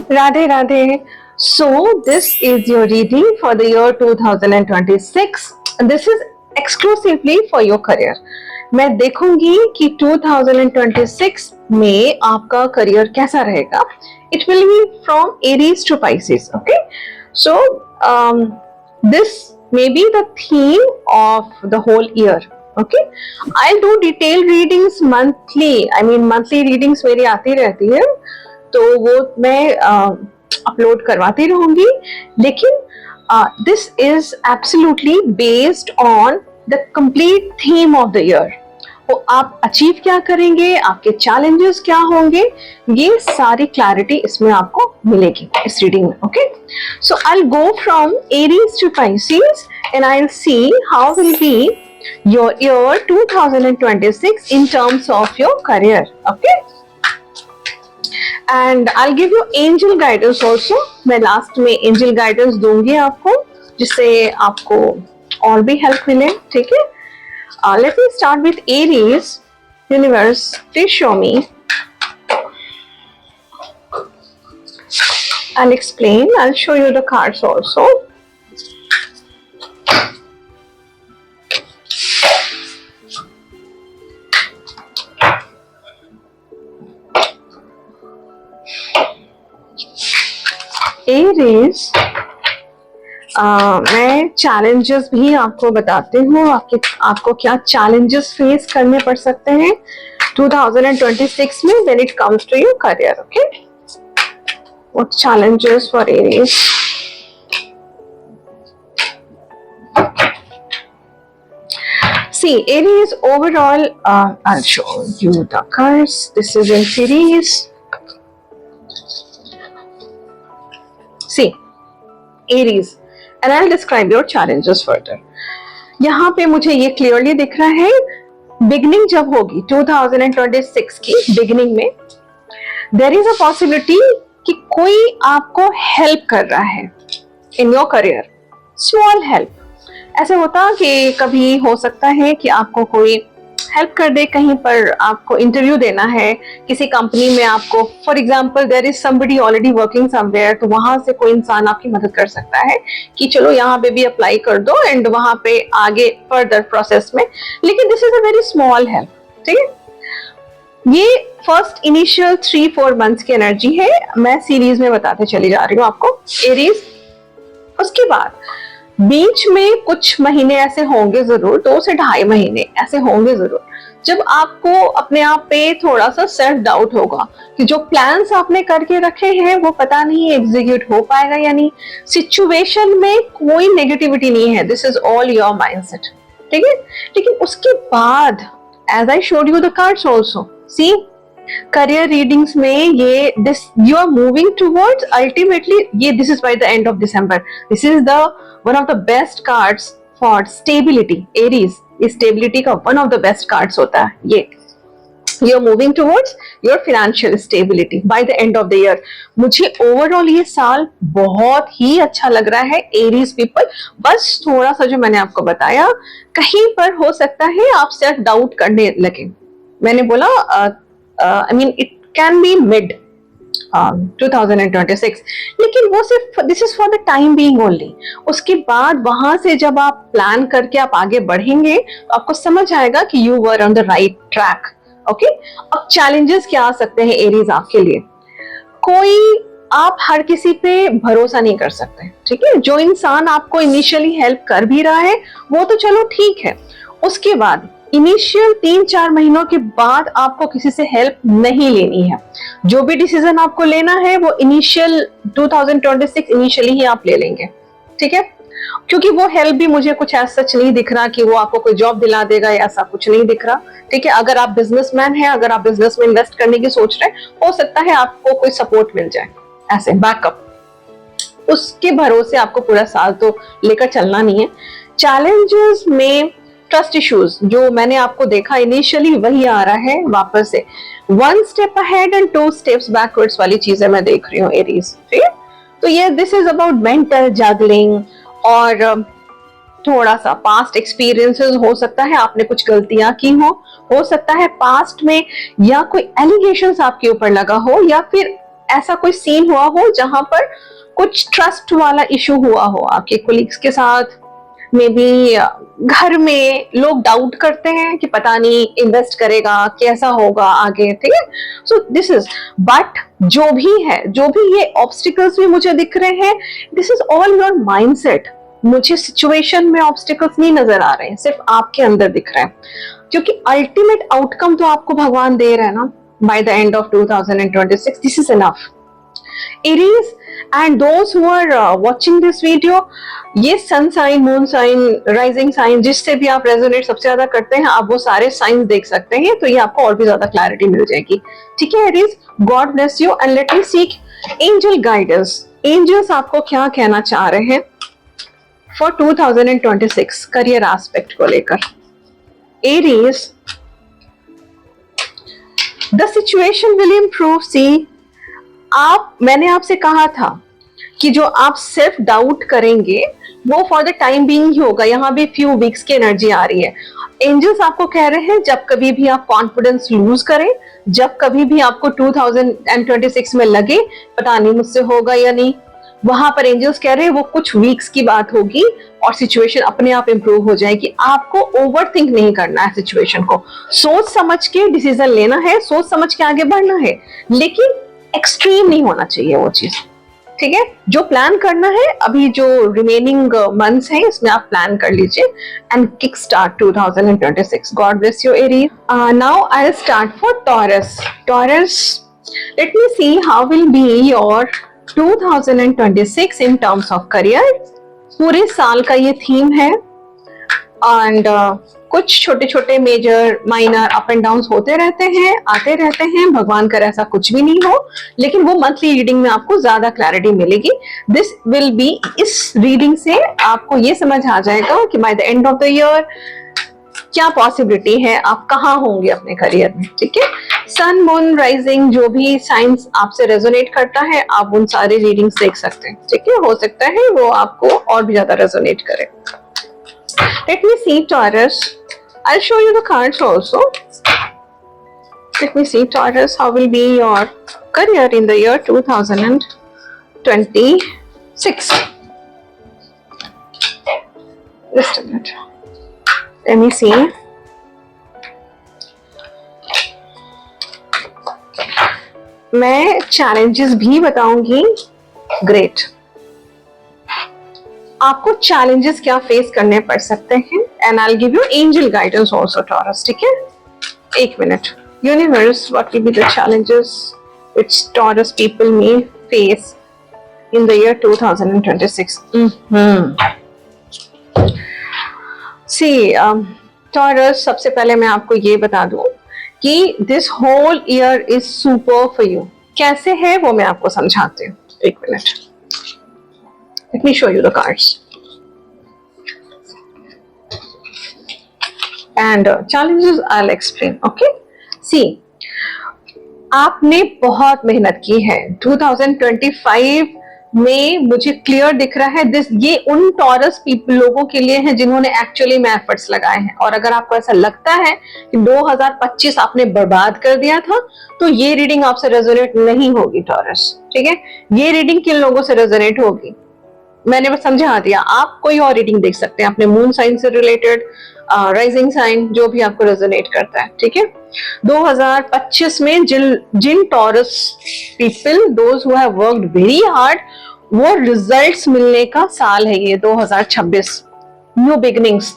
Radhe Radhe. So this is your reading for the year 2026. This is exclusively for your career. मैं देखूंगी कि 2026 में आपका career कैसा रहेगा. It will be from Aries to Pisces. Okay. So this may be the theme of the whole year. Okay. I'll do detailed readings monthly. I mean monthly readings मेरी आती रहती है. तो वो मैं अपलोड करवाती रहूंगी, लेकिन this is absolutely based on the complete theme of the year. वो आप अचीव क्या करेंगे, आपके चैलेंजेस क्या होंगे, ये सारी क्लैरिटी इसमें आपको मिलेगी इस रीडिंग में. Okay, so I will go from Aries to Pisces and I will see how will be your year 2026 in terms of your career. Okay, and I give you angel guidance also. मैं last में angel guidance दूंगी आपको, जिससे आपको और भी help मिले. ठीक है, let me start with Aries. Universe, please show me. I'll explain. I'll show you the cards also. Aries, मैं चैलेंजेस भी आपको बताती हूँ. आपको क्या चैलेंजेस फेस करने पड़ सकते हैं 2026 में when it comes to your career. Okay, what challenges for Aries? See, Aries overall, I'll show you the cards. This is in series. See, Aries, and I'll describe your challenges further. यहाँ पे मुझे ये clearly दिख रहा है, beginning जब होगी 2026 की बिगनिंग में, देयर इज अ पॉसिबिलिटी कि कोई आपको हेल्प कर रहा है in your career. Small help. ऐसे होता कि कभी हो सकता है कि आपको कोई हेल्प कर दे, कहीं पर आपको इंटरव्यू देना है किसी कंपनी में, आपको for example there is somebody already working somewhere, तो वहां से कोई इंसान आपकी मदद कर सकता है कि चलो यहाँ पे भी अप्लाई कर दो एंड वहां पे आगे फर्दर प्रोसेस में. लेकिन this is a very small help. ठीक है, ये फर्स्ट इनिशियल 3-4 मंथ्स की एनर्जी है. मैं सीरीज में बताते चली जा रही हूँ आपको एरीज. उसके बाद बीच में कुछ महीने ऐसे होंगे जरूर, 2 से 2.5 महीने ऐसे होंगे जरूर, जब आपको अपने आप पे थोड़ा सा सेल्फ डाउट होगा कि जो प्लान्स आपने करके रखे हैं वो पता नहीं एग्जीक्यूट हो पाएगा या नहीं. सिचुएशन में कोई नेगेटिविटी नहीं है, this is all your mindset. ठीक है, लेकिन उसके बाद as I showed you the cards also, see career readings में ये this you are moving towards ultimately, ये this is by the end of December, this is the one of the best cards for stability. Aries, ये stability का one of the best cards होता है. ये you are moving towards your financial stability bye the end of the year. मुझे overall ये साल बहुत ही अच्छा लग रहा है एरीज पीपल. बस थोड़ा सा जो मैंने आपको बताया, कहीं पर हो सकता है आप सेल्फ डाउट करने लगे. मैंने बोला I mean it can be mid 2026, लेकिन वो सिर्फ this is for the time being only. उसके बाद वहां से जब आप प्लान करके आप आगे बढ़ेंगे तो आपको समझ आएगा कि you were on the right track. Okay, अब चैलेंजेस क्या आ सकते हैं एरीज आपके लिए. कोई आप हर किसी पे भरोसा नहीं कर सकते. ठीक है, जो इंसान आपको इनिशियली हेल्प कर भी रहा है वो तो चलो ठीक है, उसके बाद इनिशियल 3-4 महीनों के बाद आपको किसी से हेल्प नहीं लेनी है. जो भी डिसीजन आपको लेना है वो इनिशियल 2026 इनिशियली ही आप ले लेंगे. ठीक है, क्योंकि वो हेल्प भी मुझे कुछ ऐसा सच नहीं दिख रहा कि वो आपको कोई जॉब दिला देगा, ऐसा कुछ नहीं दिख रहा. ठीक है, अगर आप बिजनेसमैन हैं, अगर आप बिजनेस में इन्वेस्ट करने की सोच रहे हैं, हो सकता है आपको कोई सपोर्ट मिल जाए ऐसे बैकअप. उसके भरोसे आपको पूरा साल तो लेकर चलना नहीं है. चैलेंजेस में ट्रस्ट इश्यूज जो मैंने आपको देखा इनिशियली वही आ रहा है वापस से. 1 step ahead and 2 steps backwards वाली चीजें मैं देख रही हूँ एरीज. ठीक है, तो ये this is about mental juggling और थोड़ा सा पास्ट एक्सपीरियंसेस. हो सकता है आपने कुछ गलतियां की हो सकता है पास्ट में, या कोई एलिगेशंस आपके ऊपर लगा हो, या फिर ऐसा कोई सीन हुआ हो जहां पर कुछ ट्रस्ट वाला इशू हुआ हो आपके कोलिग्स के साथ, मे बी घर में लोग डाउट करते हैं कि पता नहीं इन्वेस्ट करेगा कैसा होगा आगे, ठीक है। सो दिस इज, बट जो भी है, जो भी ये ऑब्स्टिकल्स भी मुझे दिख रहे हैं, this is all your mindset. मुझे सिचुएशन में ऑब्स्टिकल्स नहीं नजर आ रहे हैं, सिर्फ आपके अंदर दिख रहे हैं, क्योंकि अल्टीमेट आउटकम तो आपको भगवान दे रहे हैं ना, by the end of 2026 this is enough. Aries and those who are watching this video, ये sun sign, moon sign, rising sign, जिससे भी आप रेजोनेट सबसे ज्यादा करते हैं, आप वो सारे साइंस देख सकते हैं, तो ये आपको और भी ज्यादा क्लैरिटी मिल जाएगी, ठीक है Aries. God bless you and let me seek angel guidance. Angels आपको क्या कहना चाह रहे हैं फॉर 2026 करियर एस्पेक्ट को लेकर। Aries, the situation will improve. See, मैंने आपसे कहा था कि जो आप सेल्फ डाउट करेंगे वो फॉर द टाइम बीइंग ही होगा। यहाँ भी फ्यू वीक्स की एनर्जी आ रही है। एंजल्स आपको कह रहे हैं जब कभी भी आप कॉन्फिडेंस लूज करें, जब कभी भी आपको 2026 में लगे पता नहीं मुझसे होगा या नहीं, वहां पर एंजल्स कह रहे हैं वो कुछ वीक्स की बात होगी और सिचुएशन अपने आप इंप्रूव हो जाएगी। आपको ओवरथिंक नहीं करना है सिचुएशन को, सोच समझ के डिसीजन लेना है, सोच समझ के आगे बढ़ना है, लेकिन एक्सट्रीम नहीं होना चाहिए वो चीज, ठीक है। जो प्लान करना है अभी जो रिमेनिंग मंथ्स हैं इसमें आप प्लान कर लीजिए and kick start 2026। God bless you Aries. Now I will start for taurus. Taurus, late me see how will be your 2026 in terms of career. पूरे साल का ये थीम है एंड कुछ छोटे छोटे major minor up and down होते रहते हैं, आते रहते हैं, भगवान कर ऐसा कुछ भी नहीं हो, लेकिन वो मंथली रीडिंग में आपको ज्यादा क्लैरिटी मिलेगी। दिस विल बी, इस रीडिंग से आपको ये समझ आ जाएगा कि bye the end of the year क्या पॉसिबिलिटी है, आप कहाँ होंगे अपने करियर में, ठीक है। सन, मून, राइजिंग, जो भी साइंस आपसे रेजोनेट करता है आप उन सारे रीडिंग्स देख सकते हैं, ठीक है। हो सकता है वो आपको और भी ज्यादा रेजोनेट करे। Let me see Taurus. I'll show you the cards also. Let me see Taurus, how will be your career in the year 2026. Just a minute. Let me see. मैं challenges भी बताऊंगी। Great. आपको challenges क्या face करने पड़ सकते हैं and I will give you angel guidance also Taurus, ठीक है। एक minute. Universe, what will be the challenges which Taurus people may face in the year 2026? See Taurus, सबसे पहले मैं आपको ये बता दूं कि this whole year is super for you. कैसे है वो मैं आपको समझाती हूँ, एक मिनट। Let me show you the cards. And challenges I'll explain. Okay? See, आपने बहुत मेहनत की है 2025 में, मुझे क्लियर दिख रहा है दिस, ये उन टॉरस पीपल लोगों के लिए है जिन्होंने एक्चुअली में एफर्ट्स लगाए हैं। और अगर आपको ऐसा लगता है कि 2025 आपने बर्बाद कर दिया था तो ये रीडिंग आपसे रेजोनेट नहीं होगी टॉरस, ठीक है। ये रीडिंग किन लोगों से रेजोनेट होगी मैंने बस समझा दिया। आप कोई और रीडिंग देख सकते हैं अपने मून साइन से रिलेटेड, राइजिंग साइन, जो भी आपको रेजोनेट करता है, ठीक है। 2025 में जिन Taurus people, those who have worked very hard, वो रिजल्ट्स मिलने का साल है ये 2026, न्यू बिगिनिंग्स।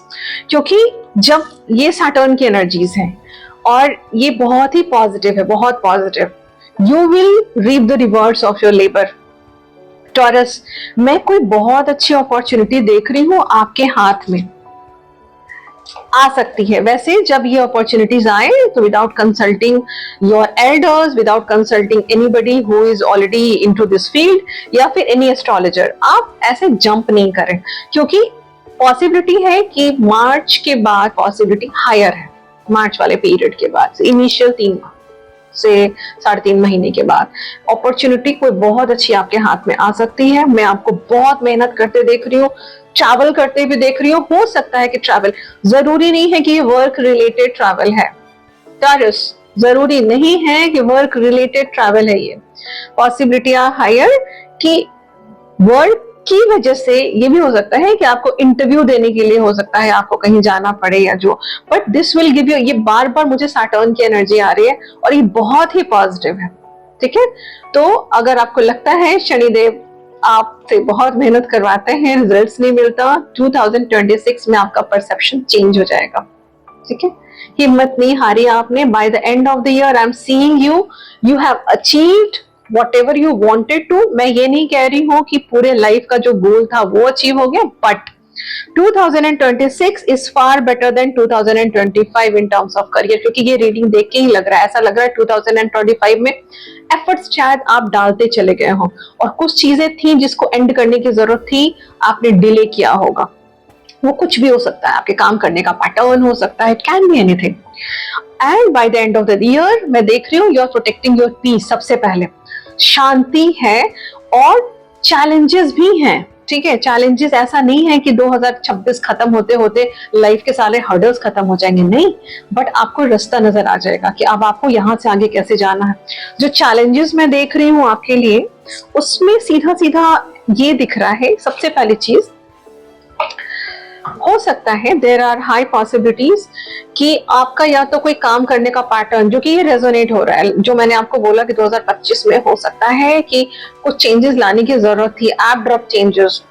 क्योंकि जब ये सैटर्न की एनर्जीज हैं और ये बहुत ही पॉजिटिव है, बहुत positive, you will reap the rewards of your labour. Taurus, मैं कोई बहुत अच्छी अपॉर्चुनिटी देख रही हूँ आपके हाथ में, आ सकती है। वैसे जब ये अपॉर्चुनिटीज आए तो without consulting your elders, without consulting anybody who is already into this field या फिर एनी एस्ट्रोलॉजर, आप ऐसे जंप नहीं करें, क्योंकि पॉसिबिलिटी है कि मार्च के बाद पॉसिबिलिटी हायर है, मार्च वाले पीरियड के बाद, इनिशियल 3 से 3.5 महीने के बाद अपॉर्चुनिटी कोई बहुत अच्छी आपके हाथ में आ सकती है। मैं आपको बहुत मेहनत करते देख रही हूँ, ट्रैवल करते भी देख रही हूँ। हो सकता है कि ट्रैवल, जरूरी नहीं है कि ये वर्क रिलेटेड ट्रैवल है। टॉरस, जरूरी नहीं है कि वर्क रिलेटेड ट्रैवल है ये, पॉसिबिलिटी आर हायर कि वर्क की वजह से ये भी हो सकता है कि आपको इंटरव्यू देने के लिए हो सकता है आपको कहीं जाना पड़े या जो, but this will give you, ये बार बार मुझे सैटर्न की एनर्जी आ रही है और ये बहुत ही पॉजिटिव है, ठीक है। तो अगर आपको लगता है शनिदेव आपसे बहुत मेहनत करवाते हैं, रिजल्ट्स नहीं मिलता, 2026 में आपका परसेप्शन चेंज हो जाएगा, ठीक है। हिम्मत नहीं हारी आपने, bye the end of the year I am seeing you have achieved whatever you wanted to। मैं ये नहीं कह रही हूँ कि पूरे लाइफ का जो गोल था वो अचीव हो गया, but 2026 is far better than 2025 in terms of career, क्योंकि ये रीडिंग देख के ही लग रहा है, ऐसा लग रहा है 2025 में एफर्ट्स शायद आप डालते चले गए हो और कुछ चीजें थी जिसको एंड करने की जरूरत थी, आपने डिले किया होगा। वो कुछ भी हो सकता है, आपके काम करने का पैटर्न हो सकता है, it can be anything. And by the end of the year मैं देख रही हूँ you are protecting your peace, सबसे पहले शांति है और चैलेंजेस भी हैं, ठीक है। चैलेंजेस ऐसा नहीं है कि 2026 खत्म होते होते लाइफ के सारे हर्डल्स खत्म हो जाएंगे, नहीं, बट आपको रास्ता नजर आ जाएगा कि अब आपको यहाँ से आगे कैसे जाना है। जो चैलेंजेस मैं देख रही हूँ आपके लिए, उसमें सीधा सीधा ये दिख रहा है, सबसे पहली चीज हो सकता है देयर आर हाई पॉसिबिलिटीज कि आपका या तो कोई काम करने का पैटर्न जो कि ये रेजोनेट हो रहा है, जो मैंने आपको बोला कि 2025 में हो सकता है कि कुछ चेंजेस लाने की जरूरत थी, एप ड्रॉप चेंजेस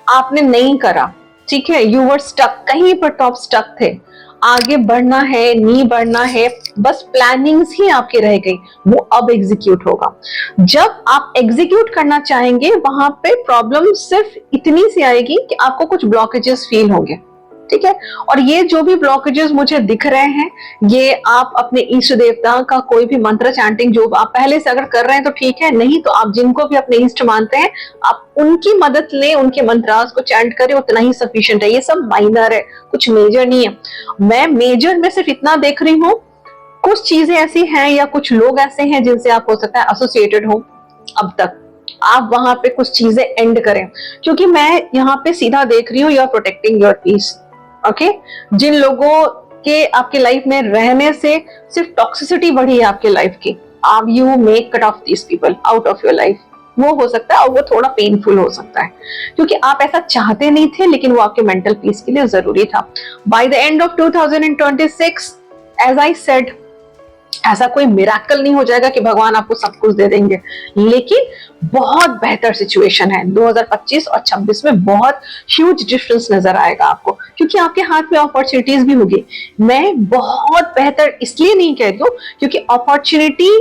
आपने नहीं करा, ठीक है। यू वर स्टक, कहीं पर टॉप स्टक थे, आगे बढ़ना है नहीं बढ़ना है, बस प्लानिंग्स ही आपकी रह गई, वो अब एग्जीक्यूट होगा। जब आप एग्जीक्यूट करना चाहेंगे वहां पे प्रॉब्लम सिर्फ इतनी सी आएगी कि आपको कुछ ब्लॉकेजेस फील होंगे, ठीक है। और ये जो भी ब्लॉकेजेस मुझे दिख रहे हैं, ये आप अपने इष्ट देवता का कोई भी मंत्र चैंटिंग जो आप पहले से अगर कर रहे हैं तो ठीक है, नहीं तो आप जिनको भी अपने इष्ट मानते हैं आप उनकी मदद लें, उनके मंत्रास को चैंट करें, उतना ही सफिशिएंट है। ये सब माइनर है, कुछ मेजर नहीं है। मैं मेजर में सिर्फ इतना देख रही हूँ, कुछ चीजें ऐसी हैं या कुछ लोग ऐसे हैं जिनसे आप हो सकता है एसोसिएटेड हो, अब तक आप वहां पे कुछ चीजें एंड करें, क्योंकि मैं यहाँ पे सीधा देख रही हूँ you are protecting your peace, okay. जिन लोगों के आपके लाइफ में रहने से सिर्फ टॉक्सिसिटी बढ़ी है आपके लाइफ की, आप you make cut off this people out of your life. वो हो सकता है और वो थोड़ा पेनफुल हो सकता है, क्योंकि आप ऐसा चाहते नहीं थे लेकिन वो आपके मेंटल पीस के लिए जरूरी था। By the end of 2026 as I said, ऐसा कोई मिरेकल नहीं हो जाएगा कि भगवान आपको सब कुछ दे देंगे, लेकिन बहुत बेहतर सिचुएशन है। 2025 और 26 में बहुत ह्यूज डिफरेंस नजर आएगा आपको, क्योंकि आपके हाथ में अपॉर्चुनिटीज भी होगी। मैं बहुत बेहतर इसलिए नहीं कह रही हूँ क्योंकि अपॉर्चुनिटी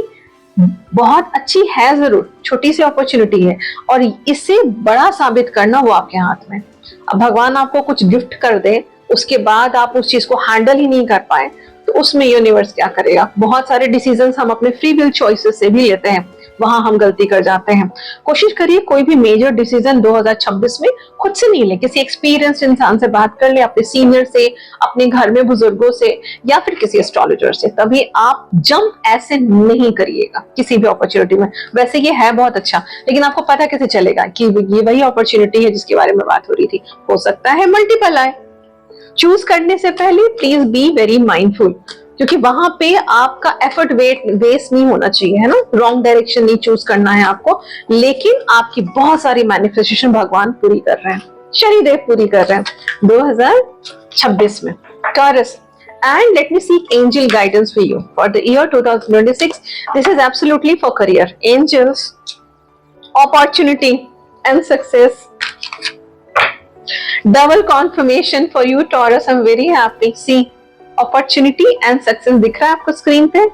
बहुत अच्छी है, जरूर छोटी सी अपॉर्चुनिटी है और इसे बड़ा साबित करना वो आपके हाथ में। अब भगवान आपको कुछ गिफ्ट कर दे, उसके बाद आप उस चीज को हैंडल ही नहीं कर पाए तो उसमें यूनिवर्स क्या करेगा। बहुत सारे डिसीजंस हम अपने फ्री विल चॉइसेस से भी लेते हैं, वहां हम गलती कर जाते हैं। कोशिश करिए कोई भी मेजर डिसीजन 2026 में खुद से नहीं ले, किसी एक्सपीरियंस्ड इंसान से बात कर ले, अपने सीनियर से, अपने घर में बुजुर्गों से या फिर किसी एस्ट्रोलॉजर से। तभी आप जंप ऐसे नहीं करिएगा किसी भी अपॉर्चुनिटी में। वैसे ये है बहुत अच्छा, लेकिन आपको पता कैसे चलेगा कि ये वही अपॉर्चुनिटी है जिसके बारे में बात हो रही थी। हो सकता है मल्टीपल आए। चूज करने से पहले प्लीज बी वेरी माइंडफुल, क्योंकि वहां पे आपका एफर्ट वेस्ट नहीं होना चाहिए, है ना। रॉन्ग डायरेक्शन नहीं चूज करना है आपको, लेकिन आपकी बहुत सारी मैनिफेस्टेशन भगवान पूरी कर रहे हैं, शनिदेव पूरी कर रहे हैं 2026 में। Taurus, and let me seek angel guidance for you for the year 2026. This is absolutely for career. Angels, opportunity and success. Double confirmation for you, Taurus. I'm very happy. See, opportunity and success दिख रहा है आपको screen पे।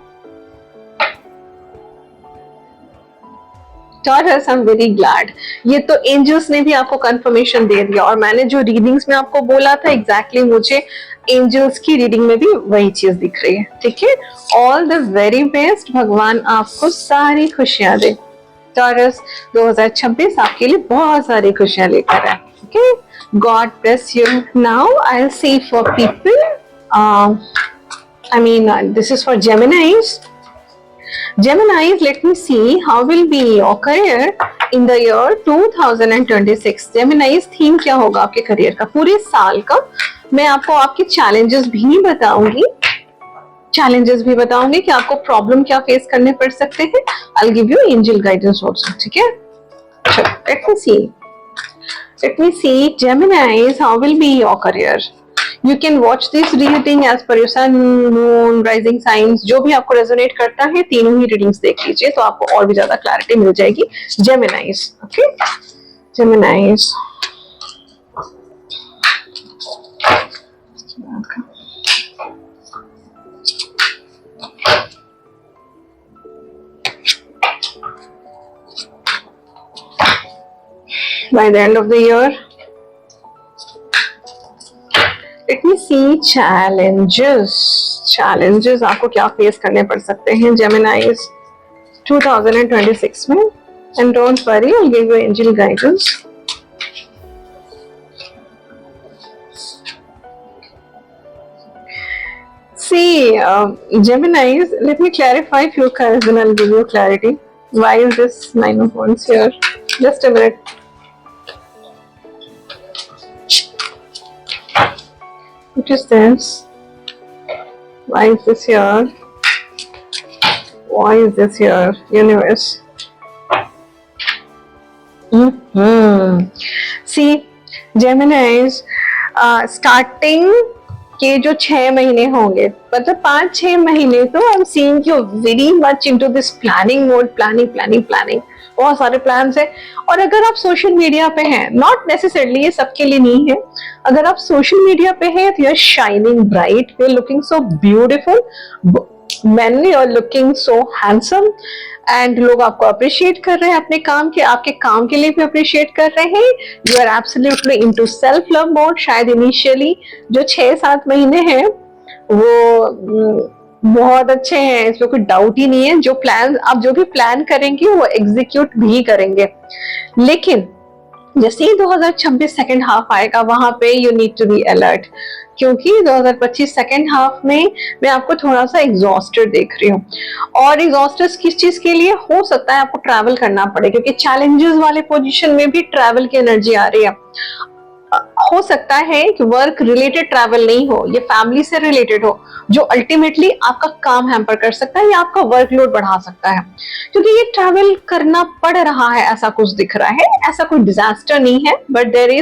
Taurus, I'm very glad. ये तो angels ने भी आपको कंफर्मेशन दे दिया, और मैंने जो रीडिंग्स में आपको बोला था एग्जैक्टली मुझे एंजल्स की रीडिंग में भी वही चीज दिख रही है, ठीक है। ऑल द वेरी बेस्ट, भगवान आपको सारी खुशियां दे। टॉरस, 2026 आपके लिए बहुत सारी खुशियां लेकर आए, okay. God bless you. Now I'll see for people. This is for Geminis. Geminis, let me see how will be your career in the year 2026. Geminis, theme क्या होगा आपके करियर का पूरे साल का। मैं आपको आपके चैलेंजेस भी बताऊंगी चैलेंजेस भी बताऊंगी कि आपको प्रॉब्लम क्या फेस करने पड़ सकते हैं. आई will give you angel guidance also. ठीक है, चलो let me see Geminis, how will be your career. You can watch this reading as per your sun, moon, rising signs. जो भी आपको रेजोनेट करता है तीनों ही रीडिंग्स देख लीजिए तो आपको और भी ज्यादा क्लैरिटी मिल जाएगी. Geminis, okay? Geminis. By the end of the year, let me see challenges. Challenges आपको क्या फेस करने पड़ सकते हैं Geminis 2026 में. And don't worry, I'll give you angel guidance. See, Geminis, let me clarify few cards and I'll give you clarity. Why is this Nine of Wands here? Just a minute. What is this? Why is this here? Why is this here? Universe. See, Geminis, starting के जो 6 महीने होंगे, मतलब 5-6 महीने तो I'm seeing you very much into this planning mode, planning. बहुत सारे plans है. और अगर आप सोशल मीडिया पे हैं, नॉट नेसेसरली ये सबके लिए नहीं है, अगर आप सोशल मीडिया पे हैं तो you are shining bright, you are looking so beautiful, man you are looking so handsome and लोग आपको अप्रिशिएट कर रहे हैं अपने काम के, आपके काम के लिए भी अप्रिशिएट कर रहे हैं. You are absolutely into self love mode. शायद इनिशियली जो 6-7 महीने हैं वो बहुत अच्छे हैं, इसमें कोई डाउट ही नहीं है. जो प्लान आप जो भी प्लान करेंगे वो एग्जीक्यूट भी करेंगे. लेकिन जैसे ही 2026 सेकेंड हाफ आएगा वहां पे you need to be alert, क्योंकि 2025 सेकेंड हाफ में मैं आपको थोड़ा सा एग्जॉस्टेड देख रही हूँ. और एग्जॉस्टेड किस चीज के लिए? हो सकता है आपको ट्रैवल करना पड़े, क्योंकि चैलेंजेस वाले पोजीशन में भी ट्रैवल की एनर्जी आ रही है. हो सकता है कि वर्क रिलेटेड ट्रैवल नहीं हो, ये फैमिली से रिलेटेड हो, जो अल्टीमेटली आपका काम हैम्पर कर सकता है या आपका वर्कलोड बढ़ा सकता है, क्योंकि ये ट्रैवल करना पड़ रहा है ऐसा कुछ दिख रहा है. ऐसा कोई डिजास्टर नहीं है, but there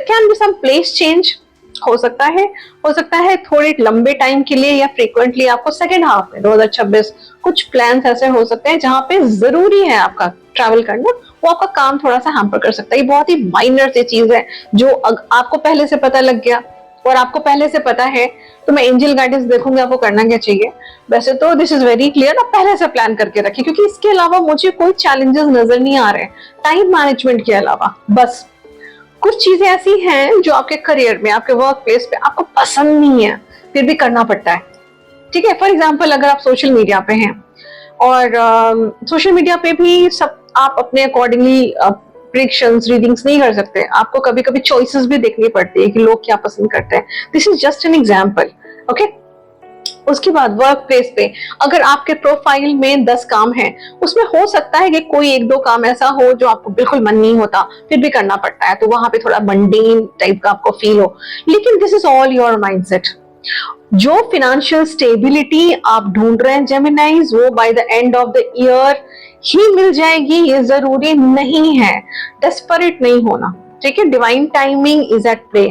can be some place change. हो सकता है थोड़े लंबे टाइम के लिए या फ्रीक्वेंटली आपको सेकेंड हाफ में 2026 कुछ प्लान्स ऐसे हो सकते हैं जहां पे जरूरी है आपका ट्रैवल करना, वो आपका काम थोड़ा सा हैम्पर कर सकता है. ये बहुत ही माइनर सी चीज है जो आपको पहले से पता लग गया और आपको पहले से पता है तो मैं एंजल गाइडेंस देखूंगी आपको करना क्या चाहिए. वैसे तो दिस इज वेरी क्लियर, आप पहले से प्लान करके रखिए, क्योंकि इसके अलावा मुझे कोई चैलेंजेस नजर नहीं आ रहे टाइम मैनेजमेंट के अलावा. बस कुछ चीजें ऐसी हैं जो आपके करियर में, आपके वर्क प्लेस पे आपको पसंद नहीं है, फिर भी करना पड़ता है. ठीक है, फॉर एग्जाम्पल अगर आप सोशल मीडिया पे हैं और सोशल मीडिया पे भी सब आप अपने अकॉर्डिंगली प्रेडिक्शंस रीडिंग्स नहीं कर सकते. आपको कभी कभी चॉइसेस भी देखनी पड़ती है कि लोग क्या पसंद करते हैं. This is just an example. Okay, उसके बाद वर्क प्लेस पे अगर आपके प्रोफाइल में 10 काम हैं, उसमें हो सकता है कि कोई 1-2 काम ऐसा हो जो आपको बिल्कुल मन नहीं होता, फिर भी करना पड़ता है, तो वहां पे थोड़ा मंडेन टाइप का आपको फील हो. लेकिन this is all your mindset. जो फाइनेंशियल स्टेबिलिटी आप ढूंढ रहे हैं जेमिनाइज, वो by the end of the year ही मिल जाएगी, ये जरूरी नहीं है. डेस्परेट नहीं होना, ठीक है. Divine timing is at play,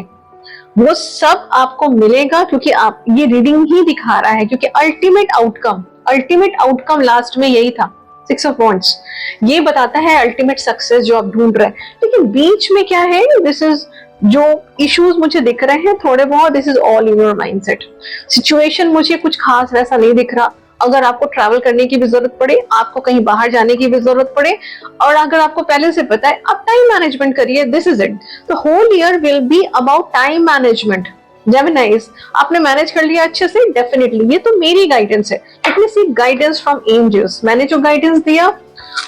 वो सब आपको मिलेगा, क्योंकि आप ये रीडिंग ही दिखा रहा है, क्योंकि अल्टीमेट आउटकम लास्ट में यही था. 6 ऑफ वॉन्ड्स ये बताता है अल्टीमेट सक्सेस जो आप ढूंढ रहे हैं. लेकिन बीच में क्या है, दिस इज जो इश्यूज मुझे दिख रहे हैं थोड़े बहुत, this is all in your mindset. Situation मुझे कुछ खास वैसा नहीं दिख रहा. अगर आपको ट्रैवल करने की भी जरूरत पड़े, आपको कहीं बाहर जाने की भी जरूरत पड़े, और अगर आपको पहले से पता है, आप टाइम मैनेजमेंट करिए. This is it. The whole year will be about time management. Geminis, आपने मैनेज कर लिया अच्छे से, डेफिनेटली. ये तो मेरी गाइडेंस है, let me seek guidance from angels. मैंने जो गाइडेंस दिया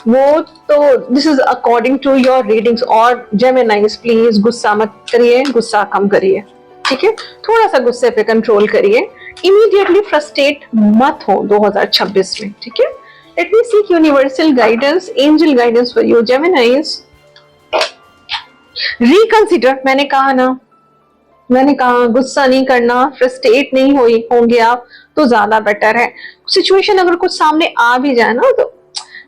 वो तो this is according to your readings. और जेमिनाइज प्लीज गुस्सा मत करिए, गुस्सा कम करिए, ठीक है. थोड़ा सा गुस्से पे कंट्रोल करिए, इमीडिएटली फ्रस्ट्रेट मत हो 2026 में, ठीक है. Let me seek universal guidance, angel guidance for you जेमिनाइज. Reconsider, मैंने कहा ना, मैंने कहा गुस्सा नहीं करना, फ्रस्ट्रेट नहीं होंगे आप, तो ज्यादा बेटर है। सिचुएशन अगर कुछ सामने आ भी जाए ना, तो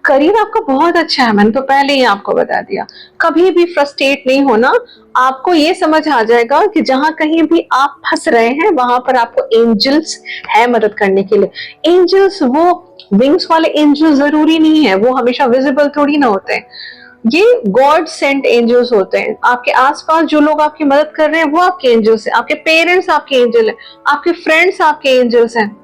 करियर आपका बहुत अच्छा है, मैंने तो पहले ही आपको बता दिया। कभी भी फ्रस्ट्रेट नहीं होना, आपको ये समझ आ जाएगा कि जहां कहीं भी आप फंस रहे हैं वहां पर आपको एंजल्स है मदद करने के लिए। एंजल्स वो विंग्स वाले एंजल्स जरूरी नहीं है, वो हमेशा विजिबल थोड़ी ना होते हैं। ये गॉड सेंट एंजल्स होते हैं। आपके आसपास जो लोग आपकी मदद कर रहे हैं वो आपके एंजल्स हैं, आपके पेरेंट्स आपके एंजल हैं, आपके फ्रेंड्स आपके एंजल्स हैं।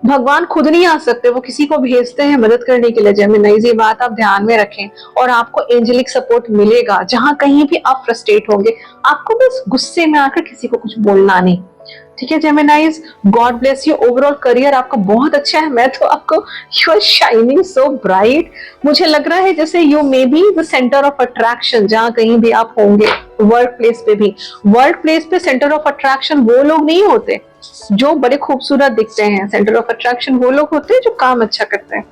भगवान खुद नहीं आ सकते, वो किसी को भेजते हैं मदद करने के लिए। जेमिनाइज, ये बात आप ध्यान में रखें, और आपको एंजेलिक सपोर्ट मिलेगा जहां कहीं भी आप फ्रस्ट्रेट होंगे। आपको बस गुस्से में आकर किसी को कुछ बोलना नहीं, ठीक है Geminis? God bless you. Overall career आपका बहुत अच्छा है। मैं तो आपको, you are shining so bright. मुझे लग रहा है जैसे you may be the centre of attraction जहां कहीं भी आप होंगे। वर्क प्लेस पे भी, वर्क प्लेस पे सेंटर ऑफ अट्रैक्शन वो लोग नहीं होते जो बड़े खूबसूरत दिखते हैं। सेंटर ऑफ अट्रैक्शन वो लोग होते हैं जो काम अच्छा करते हैं,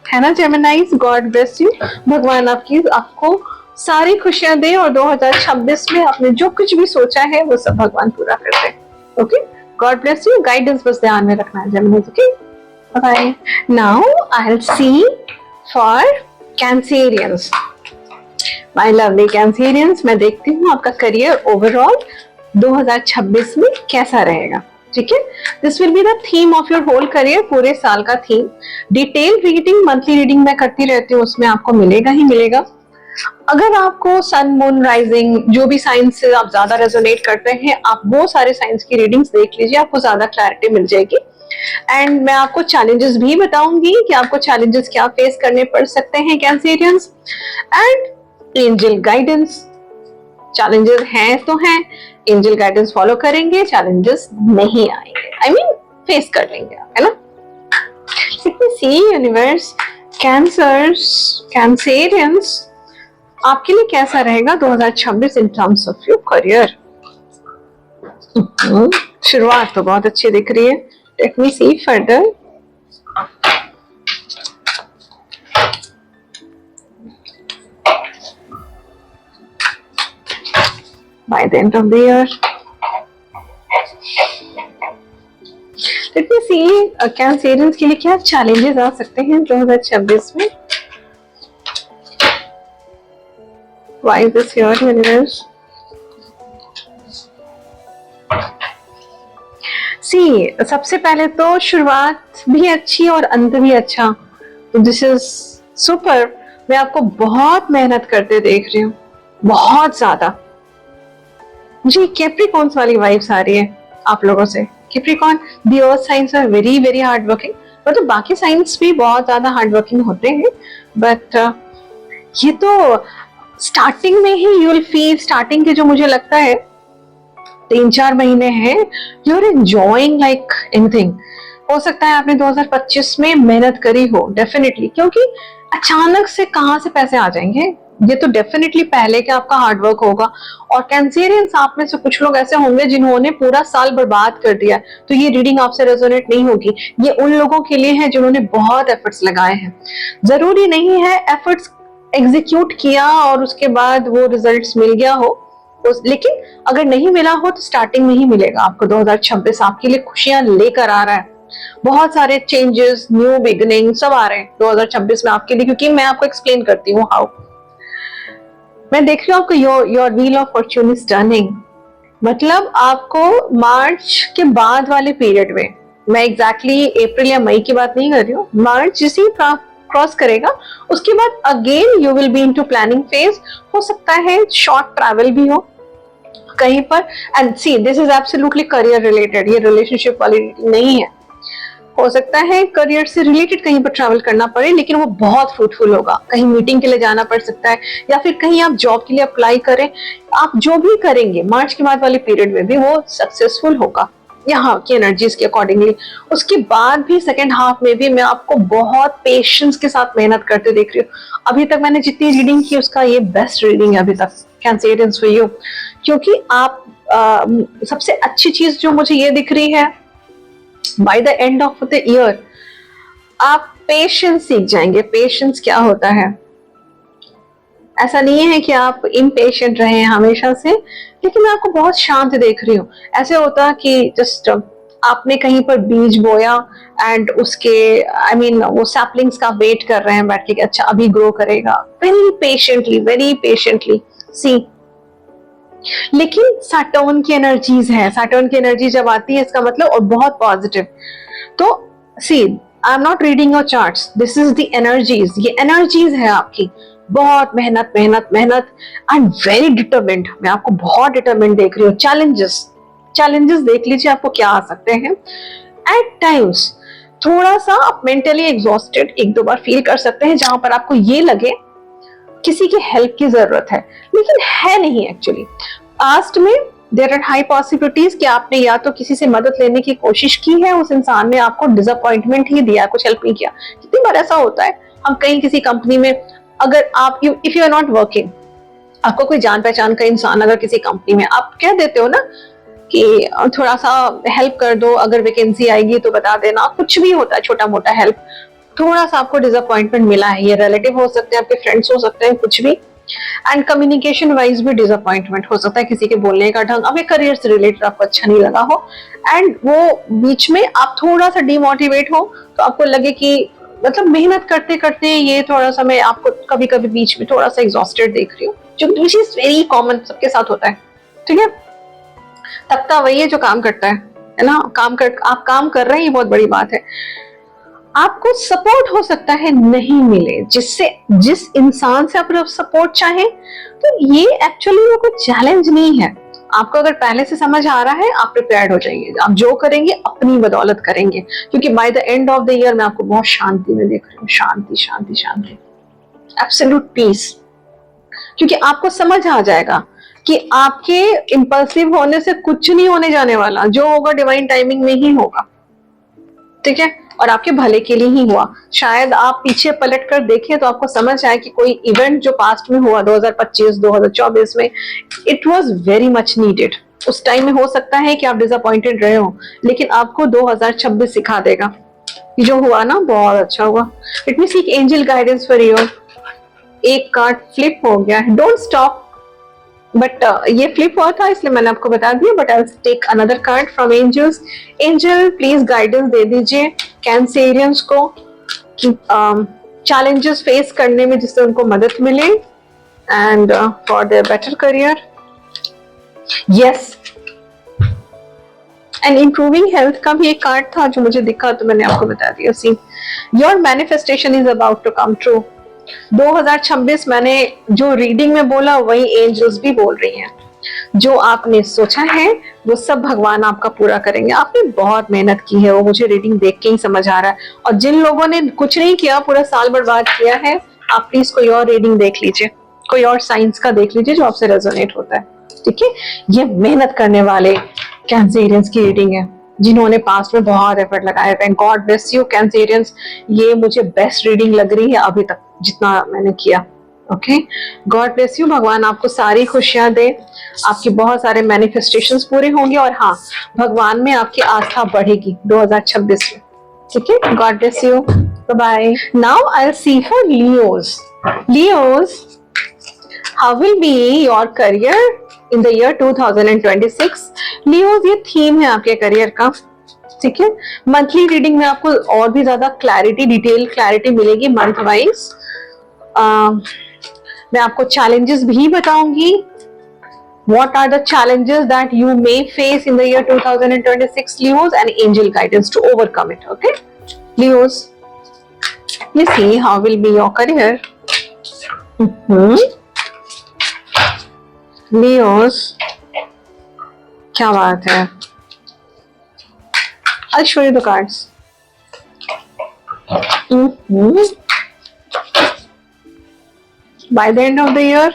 है ना जेमिनाइज? God bless you. भगवान आपको सारी खुशियां दे, और 2026 में आपने जो कुछ भी सोचा है वो सब भगवान पूरा करते हैं। Okay, God bless you. Guidance बस ध्यान में रखना है Geminis. Okay, bye. Now I will see for Cancerians. My lovely Cancerians, मैं देखती हूँ आपका करियर ओवरऑल 2026 में कैसा रहेगा। ठीक है, this will be the theme of your whole career, पूरे साल का theme. Detail reading, monthly reading मैं करती रहती हूँ, उसमें आपको मिलेगा ही मिलेगा। अगर आपको सन मून राइजिंग जो भी साइंस से आप ज्यादा रेजोनेट करते हैं, आप वो सारे साइंस की रीडिंग्स देख लीजिए, आपको ज्यादा क्लैरिटी मिल जाएगी। एंड मैं आपको चैलेंजेस भी बताऊंगी कि आपको चैलेंजेस क्या फेस करने पड़ सकते हैं Cancerians. And angel guidance, challenges हैं तो हैं, एंजल गाइडेंस फॉलो करेंगे, चैलेंजेस नहीं आएंगे, आई मीन फेस कर लेंगे, है ना? Let me see universe, Cancerians आपके लिए कैसा रहेगा 2026 in terms of your career. शुरुआत तो बहुत अच्छी दिख रही है। Let me see further. By the end of the year, let me see Cancerians के लिए क्या चैलेंजेस आ सकते हैं 2026 में। Why this year, universe? See, सबसे पहले तो शुरुआत भी अच्छी और अंत भी अच्छा, तो दिस इज सुपर। मैं आपको बहुत मेहनत करते देख रही हूँ, बहुत ज्यादा। मुझे कैप्रिकॉन्स वाली वाइब्स आ रही है आप लोगों से। Capricorn, the earth signs are very very hard working. तो बाकी साइंस भी बहुत ज्यादा हार्ड वर्किंग होते हैं, बट ये तो स्टार्टिंग में ही यू विल फील, स्टार्टिंग के जो मुझे लगता है 3-4 महीने हैं, you are enjoying like anything. हो सकता है आपने 2025 में मेहनत करी हो डेफिनेटली, क्योंकि अचानक से कहां से पैसे आ जाएंगे, ये तो डेफिनेटली पहले के आपका हार्डवर्क होगा। और कैंसेरियंस आप में से कुछ लोग ऐसे होंगे जिन्होंने पूरा साल बर्बाद कर दिया, तो ये रीडिंग आपसे रेजोनेट नहीं होगी। ये उन लोगों के लिए है जिन्होंने बहुत एफर्ट्स लगाए हैं। जरूरी नहीं है एफर्ट्स एग्जीक्यूट किया और उसके बाद वो रिजल्ट्स मिल गया हो, लेकिन अगर नहीं मिला हो तो स्टार्टिंग में ही मिलेगा आपको। 2026 आपके लिए खुशियां लेकर आ रहा है, बहुत सारे चेंजेस, न्यू बिगनिंग सब आ रहे हैं 2026 में आपके लिए, क्योंकि मैं आपको एक्सप्लेन करती हूँ हाउ। मैं देख रही हूँ आपको your wheel of Fortune is turning, मतलब आपको मार्च के बाद वाले पीरियड में, मैं एग्जैक्टली अप्रैल या मई की बात नहीं कर रही हूँ, मार्च जिसे क्रॉस करेगा उसके बाद again you will be into planning phase. हो सकता है शॉर्ट ट्रैवल भी हो कहीं पर। And see, this is absolutely career related, ये रिलेशनशिप वाली नहीं है। हो सकता है करियर से रिलेटेड कहीं पर ट्रैवल करना पड़े, लेकिन वो बहुत फ्रूटफुल होगा। कहीं मीटिंग के लिए जाना पड़ सकता है, या फिर कहीं आप जॉब के लिए अप्लाई करें। आप जो भी करेंगे मार्च के बाद वाले पीरियड में भी वो सक्सेसफुल होगा यहाँ की एनर्जीज के अकॉर्डिंगली। उसके बाद भी सेकेंड हाफ में भी मैं आपको बहुत पेशेंस के साथ मेहनत करते देख रही हूँ। अभी तक मैंने जितनी रीडिंग की उसका ये बेस्ट रीडिंग है अभी तक कैंसेरियंस फॉर यू, क्योंकि आप सबसे अच्छी चीज जो मुझे ये दिख रही है, bye the end of the year आप पेशेंस सीख जाएंगे। पेशेंस क्या होता है, ऐसा नहीं है कि आप इम्पेशेंट रहे हैं हमेशा से, लेकिन मैं आपको बहुत शांत देख रही हूँ। ऐसे होता कि जस्ट आपने कहीं पर बीज बोया एंड उसके वो सैपलिंग्स का वेट कर रहे हैं बैठ के कि अच्छा अभी ग्रो करेगा, वेरी पेशेंटली सी। लेकिन सैटर्न की एनर्जीज है, सैटर्न की एनर्जी जब आती है इसका मतलब और बहुत पॉजिटिव। तो see, I am not reading your charts, this is the energies, ये एनर्जीज है आपकी। बहुत मेहनत मेहनत मेहनत एंड वेरी डिटरमिन्ड, मैं आपको बहुत डिटरमिन्ड देख रही हूँ। चैलेंजेस चैलेंजेस देख लीजिए आपको क्या आ सकते हैं। एट टाइम्स थोड़ा सा आप मेंटली एग्जॉस्टेड एक दो बार फील कर सकते हैं, जहां पर आपको ये लगे किसी की हेल्प की जरूरत है, लेकिन है नहीं एक्चुअली। पास्ट में देयर आर हाई पॉसिबिलिटीज कि आपने या तो किसी से मदद लेने की कोशिश की है, उस इंसान ने आपको डिसअपॉइंटमेंट ही दिया, कुछ हेल्प नहीं किया। कितनी बार ऐसा होता है, हम कहीं किसी कंपनी में, अगर आप if you are not working, आपको कोई जान पहचान का इंसान अगर किसी कंपनी में, आप कह देते हो ना कि थोड़ा सा हेल्प कर दो, अगर वैकेंसी आएगी तो बता देना, कुछ भी होता है छोटा मोटा हेल्प। थोड़ा सा आपको डिसअपॉइंटमेंट मिला है, ये रिलेटिव हो सकते हैं, आपके फ्रेंड्स हो सकते हैं, कुछ भी। एंड कम्युनिकेशन वाइज भी डिसअपॉइंटमेंट हो सकता है, किसी के बोलने का ढंग, अब करियर से रिलेटेड आपको अच्छा नहीं लगा हो एंड वो बीच में आप थोड़ा सा डिमोटिवेट हो, तो आपको लगे कि मतलब मेहनत करते करते ये थोड़ा सा, मैं आपको कभी कभी बीच में थोड़ा सा एग्जॉस्टेड देख रही हूँ, जो विच इज वेरी कॉमन, सबके साथ होता है। ठीक है, तख्ता वही है जो काम करता है ना, आप काम कर रहे हैं, ये बहुत बड़ी बात है। आपको सपोर्ट हो सकता है नहीं मिले, जिस इंसान से आप सपोर्ट चाहें, तो ये एक्चुअली वो कोई चैलेंज नहीं है। आपको अगर पहले से समझ आ रहा है, आप प्रिपेयर्ड हो जाइए, आप जो करेंगे अपनी बदौलत करेंगे, क्योंकि bye the end of the year मैं आपको बहुत शांति में देख रही हूँ, शांति शांति शांति, एब्सोल्यूट पीस। क्योंकि आपको समझ आ जाएगा कि आपके इंपल्सिव होने से कुछ नहीं होने जाने वाला, जो होगा डिवाइन टाइमिंग में ही होगा। ठीक है, और आपके भले के लिए ही हुआ। शायद आप पीछे पलट कर देखें तो आपको समझ आए कि कोई इवेंट जो पास्ट में हुआ 2025 2024 में, it was very much needed. उस टाइम में हो सकता है कि आप डिसअपॉइंटेड रहे हो, लेकिन आपको 2026 सिखा देगा। ये जो हुआ ना बहुत अच्छा हुआ। It means seek angel guidance for you. एक कार्ड फ्लिप हो गया है, डोंट स्टॉप, बट ये फ्लिप हुआ था इसलिए मैंने आपको बता दिया। But I will take another card from angels. Angel please guidance दे दीजिए कैंसेरियंस को कि चैलेंजेस फेस करने में जिससे उनको मदद मिले and for their better career. Yes, and improving health का भी एक कार्ड था जो मुझे दिखा, तो मैंने आपको बता दिया। See, your manifestation is about to come true. 2026 मैंने जो रीडिंग में बोला वही एंजल्स भी बोल रही हैं। जो आपने सोचा है वो सब भगवान आपका पूरा करेंगे। आपने बहुत मेहनत की है, वो मुझे रीडिंग देख के ही समझ आ रहा है। और जिन लोगों ने कुछ नहीं किया, पूरा साल बर्बाद किया है, आप प्लीज कोई और रीडिंग देख लीजिए, कोई और साइंस का देख लीजिए जो आपसे रेजोनेट होता है। ठीक है, ये मेहनत करने वाले कैंसेरियंस की रीडिंग है, जिन्होंने पास्ट में बहुत एफर्ट लगाए हैं। गॉड ब्लेस यू कैंसेरियंस, ये मुझे बेस्ट रीडिंग लग रही है अभी तक जितना मैंने किया। ओके, गॉड ब्लेस यू, भगवान आपको सारी खुशियां दे, आपके बहुत सारे मैनिफेस्टेशंस पूरे होंगे, और हाँ, भगवान में आपकी आस्था बढ़ेगी 2026 में। ठीक है, God bless you, bye bye. Now I will see for Leos. Leos, how will be your career in the year 2026? Leos, ये थीम है आपके करियर का। ठीक है, मंथली रीडिंग में आपको और भी ज्यादा क्लैरिटी, डिटेल क्लैरिटी मिलेगी मंथ वाइज। मैं आपको चैलेंजेस भी बताऊंगी, what are the challenges that you may face in the year 2026, Leos, and angel guidance to overcome it. Okay, Leos, let's see how will be your career. Leos, क्या बात है, I'll show you the cards. By the end of the year,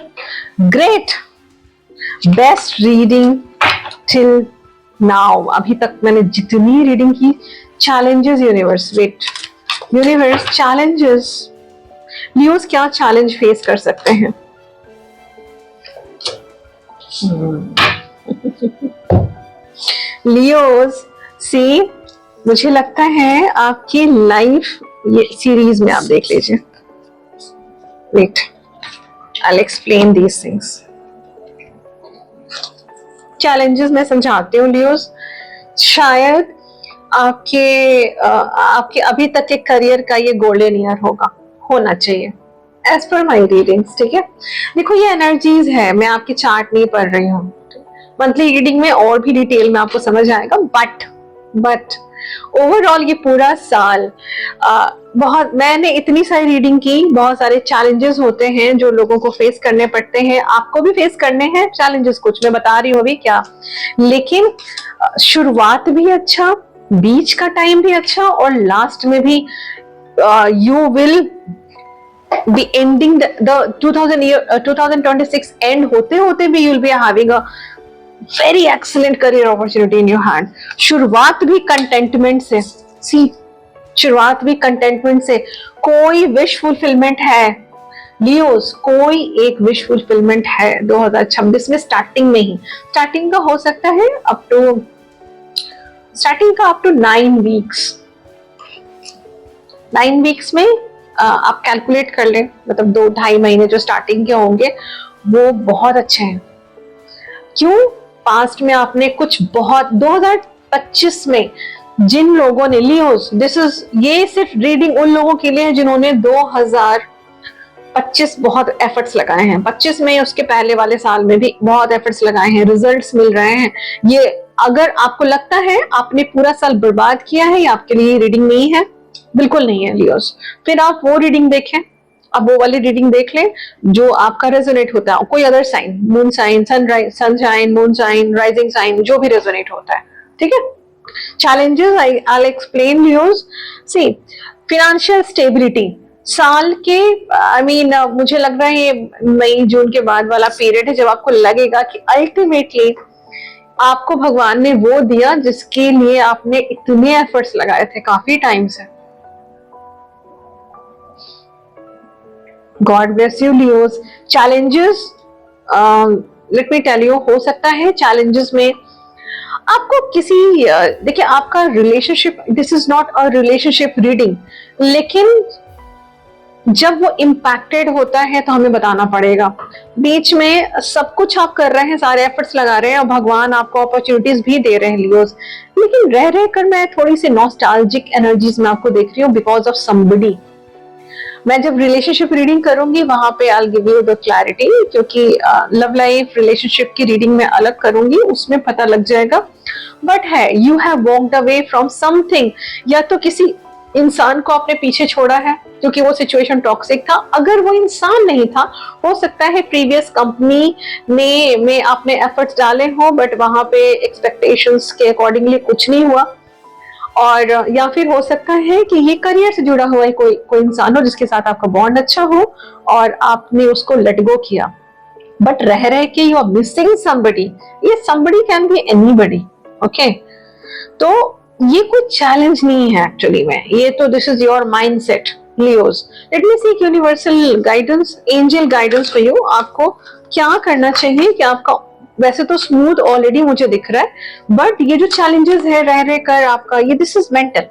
great, best reading till now. अभी तक मैंने जितनी reading की, challenges universe, wait, universe challenges. Leos क्या challenge face कर सकते हैं? लियोस, सी, मुझे लगता है आपकी लाइफ, ये सीरीज में आप देख लीजिए, wait, I'll explain these things. Challenges मैं समझाती हूँ लियोस। शायद आपके अभी तक के करियर का ये गोल्डन ईयर होना चाहिए एज पर माई रीडिंग्स। ठीक है, देखो ये एनर्जीज है, मैं आपकी चार्ट नहीं पढ़ रही हूँ। मंथली रीडिंग में और भी डिटेल में आपको समझ आएगा, बट ओवरऑल ये पूरा साल बहुत, मैंने इतनी सारी रीडिंग की, बहुत सारे चैलेंजेस होते हैं जो लोगों को फेस करने पड़ते हैं, आपको भी फेस करने हैं चैलेंजेस, कुछ मैं बता रही हूँ अभी क्या, लेकिन शुरुआत भी अच्छा, बीच का टाइम भी अच्छा, और लास्ट में भी you will be ending the 2026 and होते होते भी you will be having a very excellent career opportunity in your hand. शुरुआत भी कंटेंटमेंट से, शुरुआत भी कंटेंटमेंट से। कोई विश फुलफिलमेंट है लियोस, कोई एक विश फुलफिलमेंट है 2026 में, स्टार्टिंग में ही। स्टार्टिंग का हो सकता है अप टू 9 वीक्स। 9 वीक्स में आप कैलकुलेट कर लें, मतलब 2-2.5 महीने जो स्टार्टिंग के होंगे वो बहुत अच्छे हैं। क्यों? पास्ट में आपने कुछ बहुत 2025 में जिन लोगों ने लियोस, ये सिर्फ रीडिंग उन लोगों के लिए है जिन्होंने 2025 बहुत एफर्ट्स लगाए हैं, 25 में, उसके पहले वाले साल में भी बहुत एफर्ट्स लगाए हैं, रिजल्ट्स मिल रहे हैं। ये अगर आपको लगता है आपने पूरा साल बर्बाद किया है, ये आपके लिए रीडिंग नहीं है, बिल्कुल नहीं है लियोस। फिर आप वो रीडिंग देखें, अब वो वाली रीडिंग देख लें जो आपका रेजोनेट होता है, कोई other sign, moon sign, sunshine, moon sign, rising sign, जो भी रेजोनेट होता है। ठीक है, challenges I'll explain लियोस। सी, फिनेंशियल स्टेबिलिटी साल के मुझे लग रहा है ये मई जून के बाद वाला पीरियड है जब आपको लगेगा कि अल्टीमेटली आपको भगवान ने वो दिया जिसके लिए आपने इतने एफर्ट्स लगाए थे काफी टाइम से। God bless you Leos. Challenges, let me tell you, हो सकता है चैलेंजेस में आपको किसी, देखिए आपका relationship, this is not a relationship reading, लेकिन जब वो इम्पैक्टेड होता है तो हमें बताना पड़ेगा। बीच में सब कुछ आप कर रहे हैं, सारे एफर्ट्स लगा रहे हैं और भगवान आपको अपॉर्चुनिटीज भी दे रहे हैं लियोस, लेकिन रह रह कर मैं थोड़ी सी नॉस्टैल्जिक एनर्जीज में आपको देख रही हूँ बिकॉज ऑफ समबडी। मैं जब रिलेशनशिप रीडिंग करूंगी वहां पे आई will give you the clarity, क्योंकि लव लाइफ रिलेशनशिप की रीडिंग में अलग करूंगी, उसमें पता लग जाएगा। बट है, you have walked away from something, या तो किसी इंसान को आपने पीछे छोड़ा है क्योंकि वो सिचुएशन टॉक्सिक था। अगर वो इंसान नहीं था, हो सकता है प्रीवियस कंपनी में आपने एफर्ट्स डाले हो बट वहां पे एक्सपेक्टेशंस के अकॉर्डिंगली कुछ नहीं हुआ, और या फिर हो सकता है कि ये करियर से जुड़ा हुआ है कोई इंसान हो जिसके साथ आपका बॉन्ड अच्छा हो और आपने उसको लेट गो किया, बट रह रहे के यू आर मिसिंग समबडी। ये somebody can be anybody, okay. तो ये कोई चैलेंज नहीं है एक्चुअली में, ये तो this is your mindset Leos. Late me seek universal guidance, angel guidance for you. आपको क्या करना चाहिए कि आपका, वैसे तो स्मूथ ऑलरेडी मुझे दिख रहा है, बट ये जो चैलेंजेस है रह कर आपका, ये this is mental,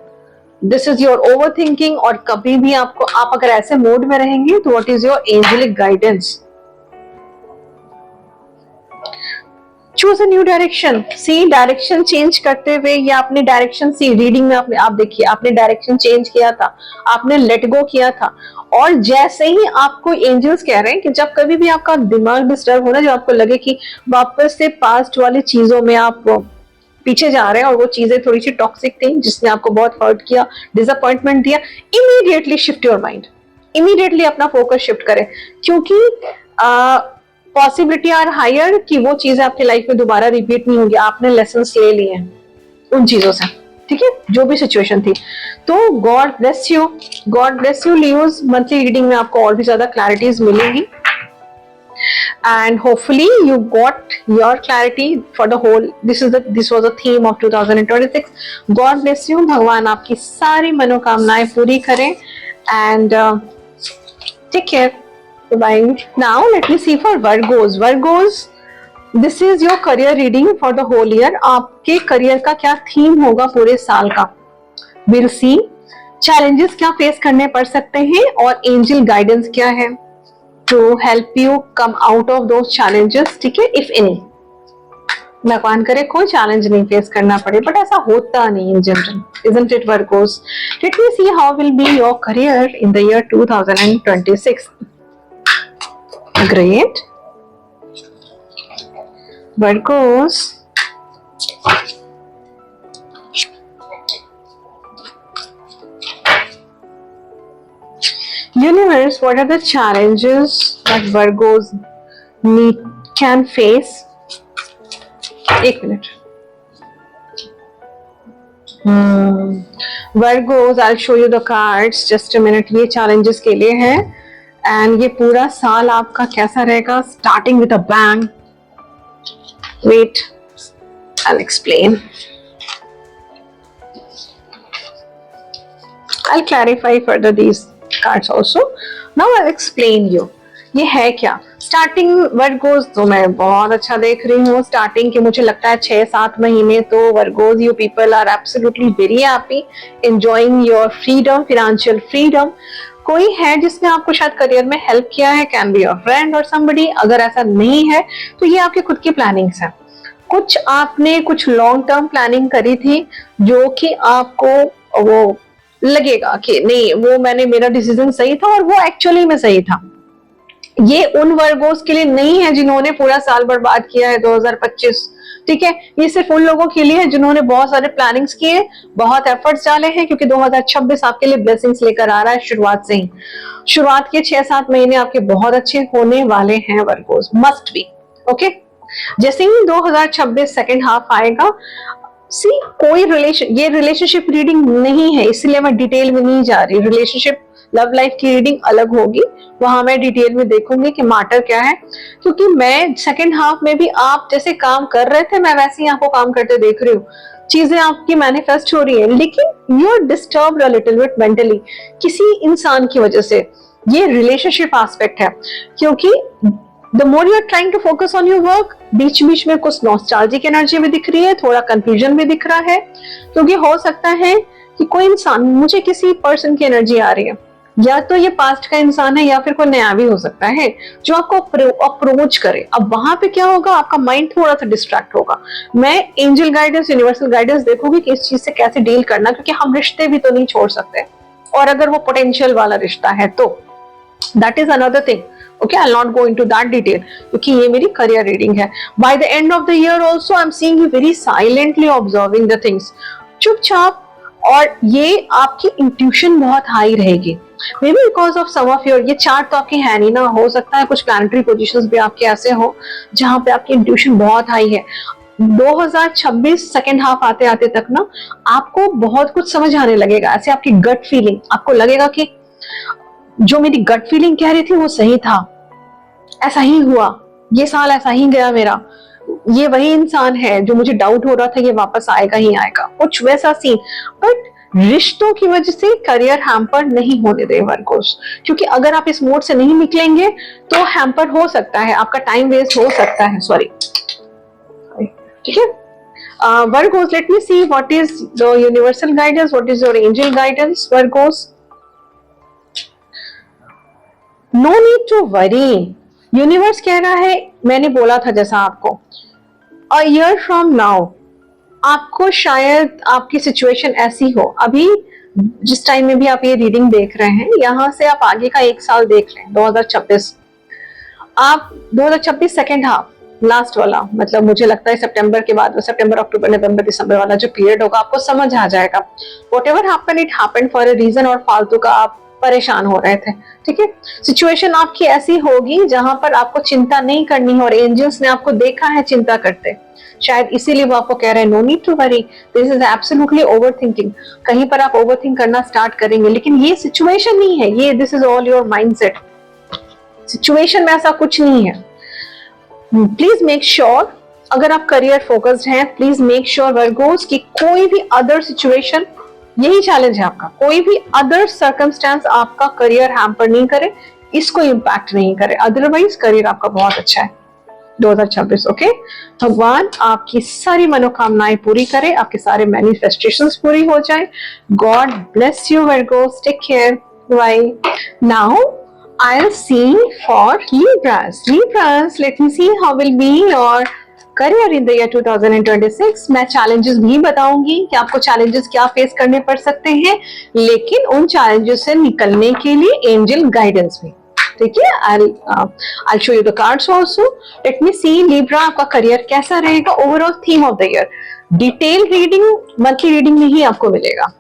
this is your over thinking. और कभी भी आपको, आप अगर ऐसे मोड में रहेंगे तो what is your angelic guidance? Choose a new direction. See, direction change करते हुए, या आपने डायरेक्शन, सी रीडिंग में आप देखिए, आपने डायरेक्शन चेंज किया था, आपने लेट गो किया था, और जैसे ही आपको एंजल्स कह रहे हैं कि जब कभी भी आपका दिमाग डिस्टर्ब हो ना, जब आपको लगे कि वापस से पास्ट वाली चीजों में आप पीछे जा रहे हैं और वो चीजें थोड़ी सी टॉक्सिक थी जिसने आपको बहुत हर्ट किया, डिसअपॉइंटमेंट दिया, immediately shift your mind, immediately अपना फोकस शिफ्ट करें, क्योंकि पॉसिबिलिटी आर हायर कि वो चीजें आपकी लाइफ में दोबारा रिपीट नहीं होगी। आपने लेसन्स ले लिए हैं उन चीजों से, ठीक है, जो भी सिचुएशन थी। तो God bless you, God bless you Leos. Monthly reading में आपको और भी ज्यादा क्लैरिटीज मिलेंगी, and hopefully you got your clarity for the whole, this was the theme of 2026. God bless you, भगवान आपकी सारी मनोकामनाएं पूरी करें, and take care, bye. Now let me see for Virgos, this is your career reading for the whole year. आपके career का क्या theme होगा पूरे साल का, we'll see. चैलेंजेस क्या फेस करने पड़ सकते हैं और एंजल गाइडेंस क्या है, to help you come out of those challenges, ठीक है, if any. भगवान करे कोई चैलेंज नहीं फेस करना पड़े, बट ऐसा होता नहीं in general, isn't it, Virgos? Let me see how will be your career in the year 2026. Great. Virgos. Universe, what are the challenges that Virgos can face? एक minute. Virgos, I'll show you the cards. Just a minute. ये challenges के लिए है, and ये पूरा साल आपका कैसा रहेगा? Starting with a bang. Wait, I'll explain. I'll clarify further these cards also. Now I'll explain you. ये है क्या? स्टार्टिंग वर्गोज तो मैं बहुत अच्छा देख रही हूँ. स्टार्टिंग के मुझे लगता है 6-7 महीने तो Virgos, you people are absolutely very happy, enjoying your freedom, financial freedom. कोई है जिसने आपको शायद करियर में हेल्प किया है, कैन बी योर फ्रेंड और समबडी. अगर ऐसा नहीं है तो ये आपकी खुद की प्लानिंग्स है. कुछ आपने कुछ लॉन्ग टर्म प्लानिंग करी थी जो कि आपको वो लगेगा कि नहीं, वो मैंने, मेरा डिसीजन सही था और वो एक्चुअली में सही था. ये उन वर्गोस के लिए नहीं है जिन्होंने पूरा साल बर्बाद किया है 2025, ठीक है. ये सिर्फ उन लोगों के लिए है जिन्होंने बहुत सारे प्लानिंग्स किए, बहुत एफर्ट्स डाले हैं, क्योंकि 2026 आपके लिए ब्लेसिंग्स लेकर आ रहा है शुरुआत से ही. शुरुआत के 6-7 महीने आपके बहुत अच्छे होने वाले हैं वर्गोस, मस्ट बी. ओके, जैसे ही 2026 सेकेंड हाफ आएगा, सी कोई ये रिलेशनशिप रीडिंग नहीं है, इसलिए मैं डिटेल में नहीं जा रही. रिलेशनशिप लव लाइफ की रीडिंग अलग होगी, वहां मैं डिटेल में देखूंगी कि मैटर क्या है, क्योंकि मैं सेकेंड हाफ में भी आप जैसे काम कर रहे थे मैं वैसे ही आपको काम करते देख रही हूँ. चीजें आपकी मैनिफेस्ट हो रही है, लेकिन you are disturbed a little bit mentally किसी इंसान की वजह से. ये रिलेशनशिप एस्पेक्ट है, क्योंकि the more you are trying to focus on your work, बीच बीच में कुछ नॉस्टैल्जिक एनर्जी भी दिख रही है, थोड़ा कंफ्यूजन भी दिख रहा है, क्योंकि हो सकता है कि कोई इंसान, मुझे किसी पर्सन की एनर्जी आ रही है, या तो ये पास्ट का इंसान है या फिर कोई नया भी हो सकता है जो आपको अप्रोच करे. अब वहां पे क्या होगा, आपका माइंड थोड़ा सा डिस्ट्रैक्ट होगा. मैं एंजल गाइडेंस, यूनिवर्सल गाइडेंस देखूंगी कि इस चीज से कैसे डील करना, क्योंकि हम रिश्ते भी तो नहीं छोड़ सकते, और अगर वो पोटेंशियल वाला रिश्ता है तो that is another thing. Okay, I'll not go into that detail क्योंकि ये मेरी career reading है. By the end of the year also, I'm seeing you very silently observing the things. चुपचाप, और ये आपकी intuition बहुत high रहेगी. Maybe because of some of your, ये चार्ट तो आपके है नहीं ना, हो सकता है कुछ planetary positions भी आपके ऐसे हो जहाँ पे आपकी intuition बहुत high है. 2026 सेकेंड हाफ आते आते तक ना आपको बहुत कुछ समझ आने लगेगा. ऐसे आपकी गट फीलिंग, आपको लगेगा कि जो मेरी गट फीलिंग कह रही थी वो सही था, ऐसा ही हुआ, ये साल ऐसा ही गया मेरा, ये वही इंसान है जो मुझे डाउट हो रहा था ये वापस आएगा ही आएगा, कुछ वैसा सीन. बट रिश्तों की वजह से करियर हैम्पर नहीं होने दे वर्गोस, क्योंकि अगर आप इस मोड से नहीं निकलेंगे तो हैम्पर हो सकता है, आपका टाइम वेस्ट हो सकता है. सॉरी, ठीक है. Virgos, let me see what is the universal guidance, what is your angel guidance Virgos. No need to worry. Universe कह रहा है, मैंने बोला था जैसा आपको, अ ईयर फ्रॉम नाउ आपको शायद आपकी सिचुएशन ऐसी हो, अभी जिस टाइम में भी आप ये रीडिंग देख रहे हैं, यहां से आप आगे का एक साल देख लें 2026. आप 2026 सेकेंड हाफ लास्ट वाला, मतलब मुझे लगता है सितंबर के बाद, सितंबर अक्टूबर नवंबर दिसंबर वाला जो पीरियड होगा आपको समझ आ जाएगा. Whatever happened it happened for a reason, और फालतू का आप परेशान हो रहे थे, ठीक है. सिचुएशन आपकी ऐसी होगी जहां पर आपको चिंता नहीं करनी है, और एंजल्स ने आपको देखा है चिंता करते, शायद इसीलिए वो आपको कह रहे हैं no need to worry, this is absolutely overthinking. कहीं पर आप ओवरथिंक करना स्टार्ट करेंगे, लेकिन ये सिचुएशन नहीं है, ये this is all your mindset. Situation में ऐसा कुछ नहीं है. प्लीज मेक श्योर, अगर आप करियर फोकस्ड हैं, प्लीज मेक श्योर वर्गोस कि कोई भी अदर सिचुएशन, यही चैलेंज है आपका, कोई भी अदर सर्कमस्टेंस आपका करियर हैम्पर नहीं करे, इसको इम्पैक्ट नहीं करे, अदरवाइज करियर आपका बहुत अच्छा है 2026. ओके, भगवान आपकी सारी मनोकामनाएं पूरी करे, आपके सारे मैनिफेस्टेशंस पूरी हो जाए. God bless you Virgos, take care, bye. Now I'll see for Libras. Libras, let me see how will be your career in the year 2026. मैं challenges भी बताऊंगी कि आपको challenges क्या face करने पड़ सकते हैं, लेकिन उन challenges से निकलने के लिए angel guidance भी, ठीक है। I'll show you the cards also. Let me see Libra, आपका career कैसा रहेगा, overall theme of the year. Detail reading monthly reading में ही आपको मिलेगा,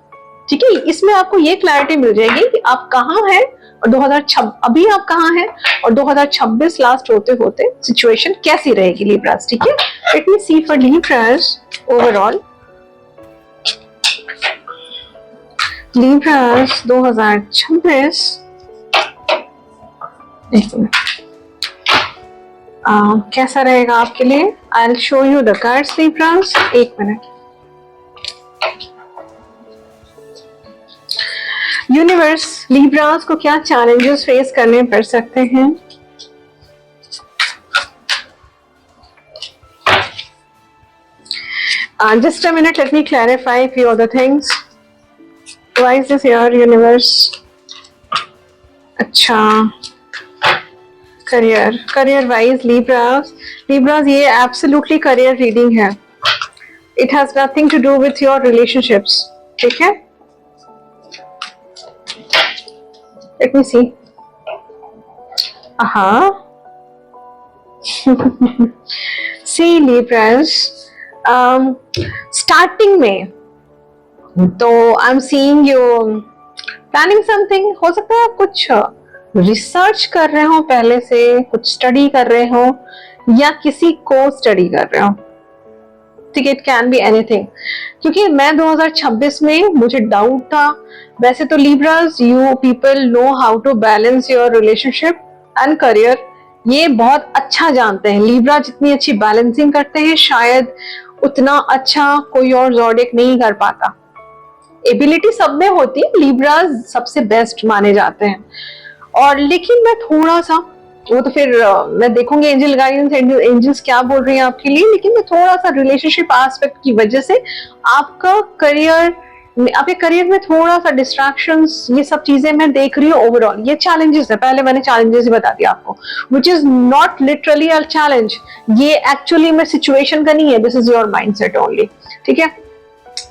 ठीक है। इसमें आपको ये क्लैरिटी मिल जाएगी कि आप कहाँ हैं और 2026 अभी आप कहाँ हैं और 2026 लास्ट होते होते सिचुएशन कैसी रहेगी लिब्रास, ठीक है। Let me see for Libras overall. Libras 2026, एक मिनट, कैसा रहेगा आपके लिए। I will show you the cards Libras, एक मिनट। यूनिवर्स, लिब्रास को क्या चैलेंजेस फेस करने पड़ सकते हैं। Just a minute, let me clarify few other things. Why is this here, universe? अच्छा, career wise Libras, ये absolutely career reading है. It has nothing to do with your relationships, ठीक है। Let me see. See Libras, starting में तो I'm seeing you planning something. हो सकता है आप कुछ रिसर्च कर रहे हो, पहले से कुछ स्टडी कर रहे हो या किसी को स्टडी कर रहे हो, ठीक है। इट कैन बी एनीथिंग, क्योंकि मैं 2026 में मुझे डाउट था। वैसे तो Libras, you people know how to balance your relationship and career, ये बहुत अच्छा जानते हैं। लिब्रा जितनी अच्छी बैलेंसिंग करते हैं शायद उतना अच्छा कोई और ज़ोडिएक नहीं कर पाता। एबिलिटी सब में होती है, लिब्रास सबसे बेस्ट माने जाते हैं। और लेकिन मैं थोड़ा सा, वो तो फिर मैं देखूंगी एंजल गाइडेंस, एंजल्स क्या बोल रही हैं आपके लिए, लेकिन मैं थोड़ा सा रिलेशनशिप एस्पेक्ट की वजह से आपका करियर, आपके करियर में थोड़ा सा डिस्ट्रैक्शंस, ये सब चीजें मैं देख रही हूँ। ओवरऑल ये चैलेंजेस है, पहले मैंने चैलेंजेस ही बता दिया आपको, which is not literally a challenge, ये एक्चुअली में सिचुएशन का नहीं है, this is your mindset only, ठीक है।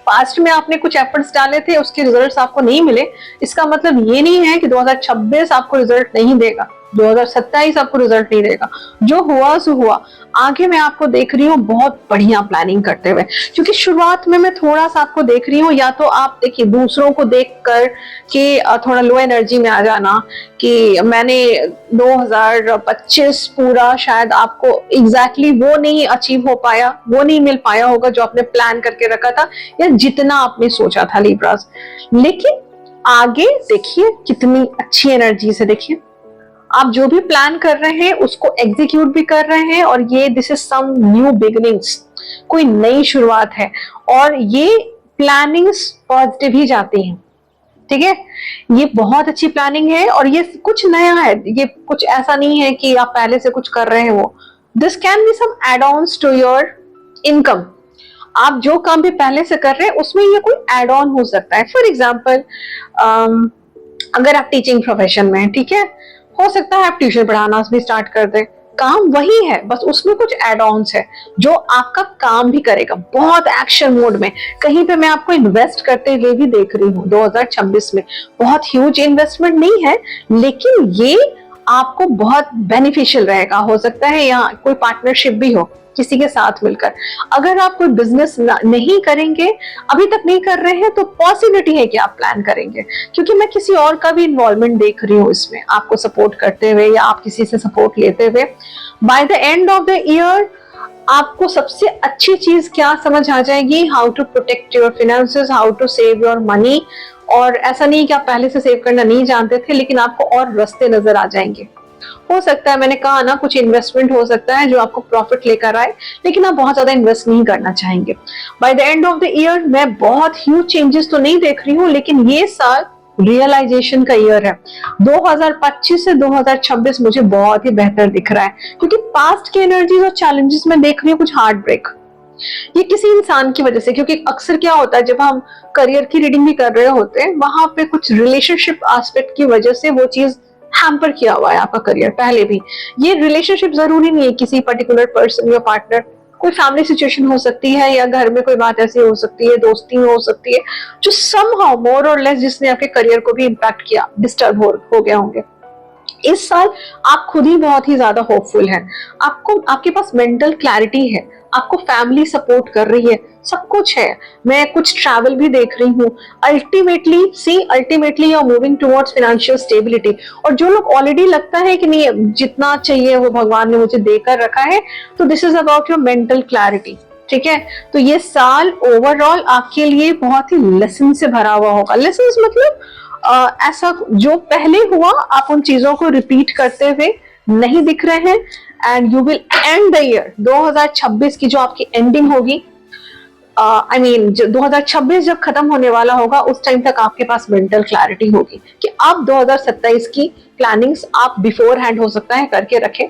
पास्ट में आपने कुछ एफर्ट्स डाले थे, उसके रिजल्ट्स आपको नहीं मिले, इसका मतलब ये नहीं है कि 2026 आपको रिजल्ट नहीं देगा, 2027 आपको रिजल्ट नहीं देगा। जो हुआ सो हुआ। आगे मैं आपको देख रही हूँ बहुत बढ़िया प्लानिंग करते हुए, क्योंकि शुरुआत में मैं थोड़ा सा आपको देख रही हूँ, या तो आप देखिए दूसरों को देख कर के थोड़ा लो एनर्जी में आ जाना कि मैंने 2025 पूरा शायद आपको एग्जैक्टली वो नहीं अचीव हो पाया, वो नहीं मिल पाया होगा जो आपने प्लान करके रखा था या जितना आपने सोचा था लिब्रास। लेकिन आगे देखिए कितनी अच्छी एनर्जी से, देखिए आप जो भी प्लान कर रहे हैं उसको एग्जीक्यूट भी कर रहे हैं, और ये this is some new beginnings, कोई नई शुरुआत है, और ये प्लानिंग्स पॉजिटिव ही जाती हैं, ठीक है। ये बहुत अच्छी प्लानिंग है और ये कुछ नया है, ये कुछ ऐसा नहीं है कि आप पहले से कुछ कर रहे हैं वो। This can be some add ons to your income, आप जो काम भी पहले से कर रहे हैं उसमें ये कोई एड ऑन हो सकता है। फॉर एग्जाम्पल अगर आप टीचिंग प्रोफेशन में हैं, ठीक है, हो सकता है आप ट्यूशन पढ़ाना भी स्टार्ट कर दें, काम वही है, बस उसमें कुछ एड ऑन्स है जो आपका काम भी करेगा बहुत एक्शन मोड में। कहीं पे मैं आपको इन्वेस्ट करते हुए भी देख रही हूँ 2026 में, बहुत ह्यूज इन्वेस्टमेंट नहीं है लेकिन ये आपको बहुत बेनिफिशियल रहेगा। हो सकता है यहाँ कोई पार्टनरशिप भी हो किसी के साथ मिलकर। अगर आप कोई बिजनेस नहीं करेंगे, अभी तक नहीं कर रहे हैं, तो पॉसिबिलिटी है कि आप प्लान करेंगे, क्योंकि मैं किसी और का भी इन्वॉल्वमेंट देख रही हूँ इसमें, आपको सपोर्ट करते हुए या आप किसी से सपोर्ट लेते हुए। By the end of the year आपको सबसे अच्छी चीज क्या समझ आ जाएगी, how to protect your finances, how to save your money. और ऐसा नहीं कि आप पहले से सेव करना नहीं जानते थे, लेकिन आपको और रास्ते नजर आ जाएंगे। हो सकता है, मैंने कहा ना, कुछ इन्वेस्टमेंट हो सकता है जो आपको प्रॉफिट लेकर आए, लेकिन आप बहुत ज्यादा इन्वेस्ट नहीं करना चाहेंगे। Bye the end of the year मैं बहुत ह्यूज चेंजेस तो नहीं देख रही हूँ, लेकिन ये साल रियलाइजेशन का ईयर है। 2025 से 2026 मुझे बहुत ही बेहतर दिख रहा है, क्योंकि पास्ट की एनर्जीज और चैलेंजेस में देख रही हूँ कुछ हार्ट ब्रेक, ये किसी इंसान की वजह से। क्योंकि अक्सर क्या होता है, जब हम करियर की रीडिंग भी कर रहे होते हैं, वहां पे कुछ रिलेशनशिप एस्पेक्ट की वजह से वो चीज हैम्पर किया हुआ है आपका करियर पहले भी। ये रिलेशनशिप जरूरी नहीं है किसी पर्टिकुलर पर्सन या पार्टनर, कोई फैमिली सिचुएशन हो सकती है या घर में कोई बात ऐसी हो सकती है, दोस्ती हो सकती है, जो समहाउ मोर और लेस जिसने आपके करियर को भी इम्पैक्ट किया, डिस्टर्ब हो गया होंगे। इस साल आप खुद ही बहुत ही ज्यादा होपफुल हैं, आपको आपके पास मेंटल क्लैरिटी है, आपको फैमिली सपोर्ट कर रही है, सब कुछ है। मैं कुछ ट्रैवल भी देख रही हूँ। Ultimately you are moving towards financial stability. और जो लोग ऑलरेडी लगता है कि नहीं जितना चाहिए वो भगवान ने मुझे देकर रखा है, तो this is about your mental clarity. ठीक है, तो ये साल ओवरऑल आपके लिए बहुत ही लेसन से भरा हुआ होगा। लेसन मतलब ऐसा जो पहले हुआ आप उन चीजों को रिपीट करते हुए नहीं दिख रहे हैं, and you will and the year 2026 की जो आपकी एंडिंग होगी, आई मीन 2026 जब खत्म होने वाला होगा उस टाइम तक आपके पास मेंटल क्लैरिटी होगी कि आप 2027 की प्लानिंग्स आप बिफोर हैंड हो सकता है करके रखें।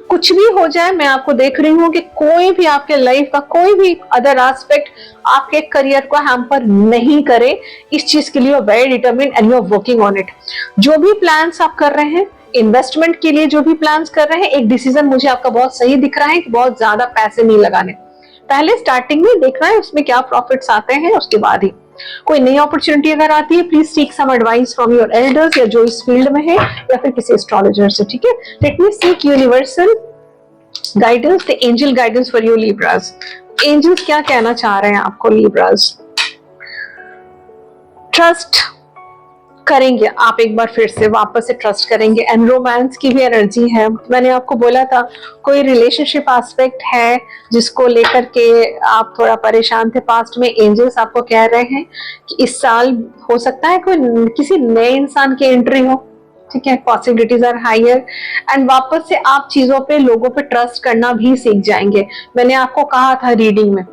कुछ भी हो जाए, मैं आपको देख रही हूँ कि कोई भी आपके लाइफ का कोई भी अदर एस्पेक्ट आपके करियर को हैम्पर नहीं करे। इस चीज के लिए you are very determined and you are working on it. जो भी प्लान्स आप कर रहे हैं, इन्वेस्टमेंट के लिए जो भी प्लान्स कर रहे हैं, एक डिसीजन मुझे आपका बहुत सही दिख रहा है कि बहुत ज्यादा पैसे नहीं लगाने। पहले स्टार्टिंग में देखना है उसमें क्या प्रॉफिट्स आते हैं, उसके बाद ही कोई नई अपॉर्चुनिटी अगर आती है, please seek some advice from your elders या जो इस फील्ड में है, या फिर किसी एस्ट्रोलॉजर से। ठीक है, let me seek universal guidance, the angel guidance for you Libras. Angels क्या कहना चाह रहे हैं आपको लिब्रास? ट्रस्ट करेंगे आप, एक बार फिर से वापस से ट्रस्ट करेंगे, एंड रोमांस की भी एनर्जी है। मैंने आपको बोला था कोई रिलेशनशिप एस्पेक्ट है जिसको लेकर के आप थोड़ा परेशान थे पास्ट में, एंजल्स आपको कह रहे हैं कि इस साल हो सकता है कोई किसी नए इंसान की एंट्री हो। ठीक है, पॉसिबिलिटीज आर हायर, एंड वापस से आप चीजों पे, लोगों पे ट्रस्ट करना भी सीख जाएंगे। मैंने आपको कहा था रीडिंग में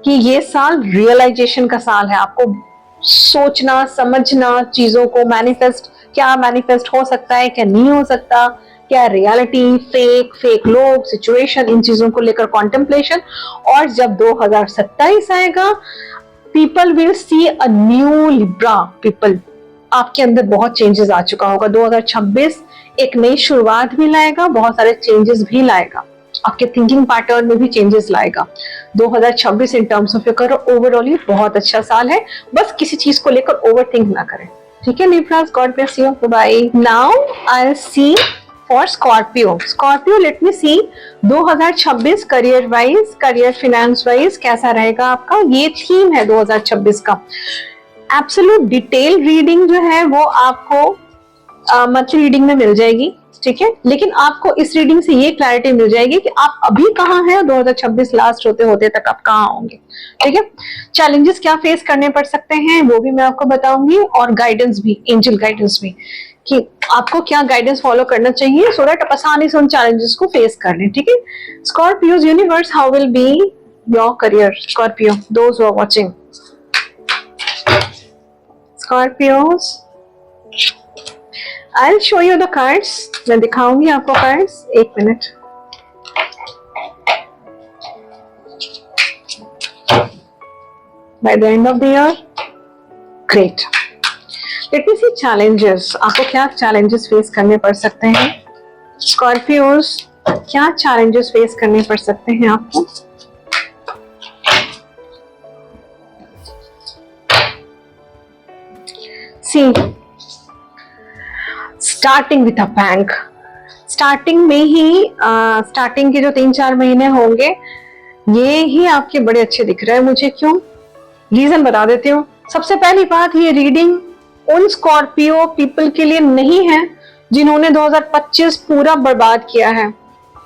कि ये साल रियलाइजेशन का साल है, आपको सोचना समझना, चीजों को मैनिफेस्ट, क्या मैनिफेस्ट हो सकता है, क्या नहीं हो सकता, क्या रियलिटी, फेक लोग, सिचुएशन, इन चीजों को लेकर कॉन्टेम्पलेशन। और जब 2027 आएगा, people will see a new Libra people. आपके अंदर बहुत चेंजेस आ चुका होगा। 2026 एक नई शुरुआत भी लाएगा, बहुत सारे चेंजेस भी लाएगा, आपके थिंकिंग पैटर्न में भी चेंजेस लाएगा। 2026 in terms of your career overall ये बहुत अच्छा साल है, बस किसी चीज को लेकर ओवरथिंक ना करें। ठीक है Libras, God bless you, bye. Now I see for Scorpio. Scorpio, let me see 2026 career wise, career finance wise कैसा रहेगा आपका। ये थीम है 2026 का। एब्सोल्यूट डिटेल रीडिंग जो है वो आपको मंथली रीडिंग में मिल जाएगी। ठीक है, लेकिन आपको इस रीडिंग से ये क्लैरिटी मिल जाएगी कि आप अभी कहाँ हैं और 2026 लास्ट होते होते तक आप कहाँ होंगे। ठीक है, चैलेंजेस क्या फेस करने पड़ सकते हैं वो भी मैं आपको बताऊंगी, और गाइडेंस भी, एंजल गाइडेंस भी, कि आपको क्या गाइडेंस फॉलो करना चाहिए सो दैट आप आसानी से उन चैलेंजेस को फेस कर लें। ठीक है, Scorpios universe, how will be your career? Scorpio, those who are watching, Scorpios, I'll show you the cards. मैं दिखाऊंगी आपको कार्ड्स, एक minute. By the end of the year, great. Let me see challenges. आपको क्या challenges face करने पड़ सकते हैं? Scorpios, क्या challenges फेस करने पड़ सकते हैं आपको? See, starting with a bank. Starting में ही स्टार्टिंग के जो 3-4 महीने होंगे ये ही आपके बड़े अच्छे दिख रहे हैं मुझे। क्यों? रीजन बता देती हूँ। सबसे पहली बात, ये रीडिंग उन स्कॉर्पियो पीपल के लिए नहीं है जिन्होंने 2025 पूरा बर्बाद किया है,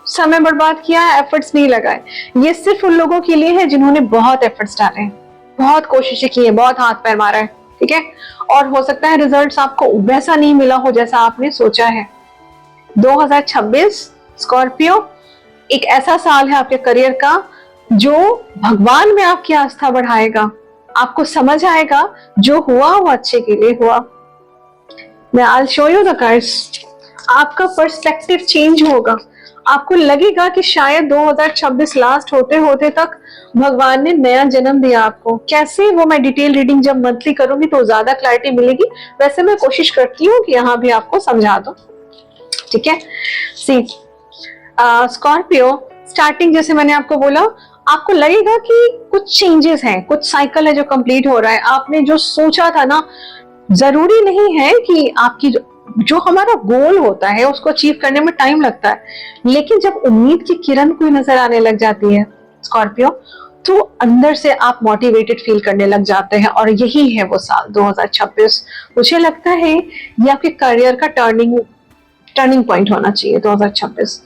समय बर्बाद किया है, एफर्ट्स नहीं लगाए। ये सिर्फ उन लोगों के लिए है जिन्होंने बहुत एफर्ट्स डाले हैं, बहुत कोशिशें की है, बहुत हाथ पैर मारा है। ठीक है, और हो सकता है रिजल्ट्स आपको वैसा नहीं मिला हो जैसा आपने सोचा है। 2026 स्कॉर्पियो एक ऐसा साल है आपके करियर का जो भगवान में आपकी आस्था बढ़ाएगा, आपको समझ आएगा जो हुआ वो अच्छे के लिए हुआ। मैं I'll show you the cards. आपका पर्सपेक्टिव चेंज होगा, आपको लगेगा कि शायद 2026 लास्ट होते होते तक भगवान ने नया जन्म दिया आपको। कैसे, वो मैं डिटेल रीडिंग जब मंथली करूंगी तो ज्यादा क्लैरिटी मिलेगी। वैसे मैं कोशिश करती हूँ कि यहाँ भी आपको समझा दूं। ठीक है। सी स्कॉर्पियो, स्टार्टिंग जैसे मैंने आपको बोला, आपको लगेगा कि कुछ चेंजेस हैं, कुछ साइकिल है जो कंप्लीट हो रहा है। आपने जो सोचा था ना, जरूरी नहीं है कि आपकी जो हमारा गोल होता है उसको अचीव करने में टाइम लगता है, लेकिन जब उम्मीद की किरण कोई नजर आने लग जाती है स्कॉर्पियो, तो अंदर से आप मोटिवेटेड फील करने लग जाते हैं। और यही है वो साल 2026। मुझे लगता है ये आपके करियर का टर्निंग पॉइंट होना चाहिए 2026।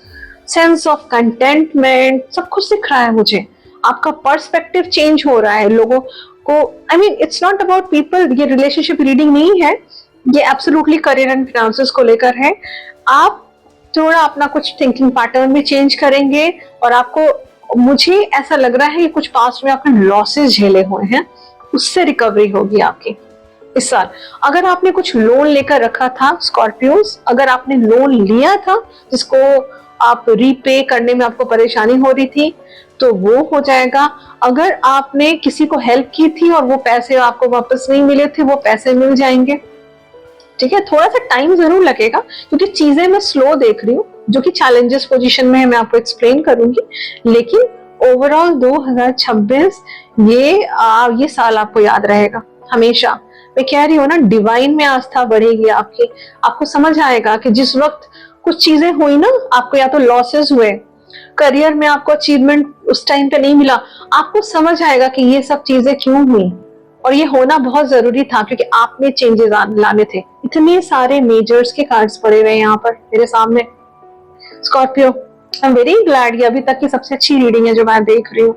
सेंस ऑफ कंटेंटमेंट सब कुछ दिख रहा है मुझे, आपका पर्सपेक्टिव चेंज हो रहा है लोगों को। I mean it's not about people, ये रिलेशनशिप रीडिंग नहीं है, ये एब्सोल्युटली करियर एंड फाइनेंसेस को लेकर है। आप थोड़ा अपना कुछ थिंकिंग पैटर्न भी चेंज करेंगे, और आपको, मुझे ऐसा लग रहा है कि कुछ पास्ट में आपने लॉसेस झेले हुए हैं, उससे रिकवरी होगी आपकी इस साल। अगर आपने कुछ लोन लेकर रखा था स्कॉर्पियोस, अगर आपने लोन लिया था जिसको आप रीपे करने में आपको परेशानी हो रही थी, तो वो हो जाएगा। अगर आपने किसी को हेल्प की थी और वो पैसे आपको वापस नहीं मिले थे, वो पैसे मिल जाएंगे। ठीक है, थोड़ा सा टाइम जरूर लगेगा क्योंकि चीजें मैं स्लो देख रही हूँ, जो कि चैलेंजेस पोजीशन में है, मैं आपको एक्सप्लेन करूंगी। लेकिन ओवरऑल 2026 ये साल आपको याद रहेगा हमेशा। मैं कह रही हूँ ना, डिवाइन में आस्था बढ़ेगी आपकी। आपको समझ आएगा कि जिस वक्त कुछ चीजें हुई ना, आपको या तो लॉसेस हुए, करियर में आपको अचीवमेंट उस टाइम पे नहीं मिला, आपको समझ आएगा कि ये सब चीजें क्यों हुई, और ये होना बहुत जरूरी था क्योंकि आपने चेंजेस लाने थे। इतने सारे मेजर्स के कार्ड्स पड़े हुए हैं यहाँ पर मेरे सामने Scorpio. I am very glad, ये अभी तक की सबसे अच्छी रीडिंग है जो मैं देख रही हूँ,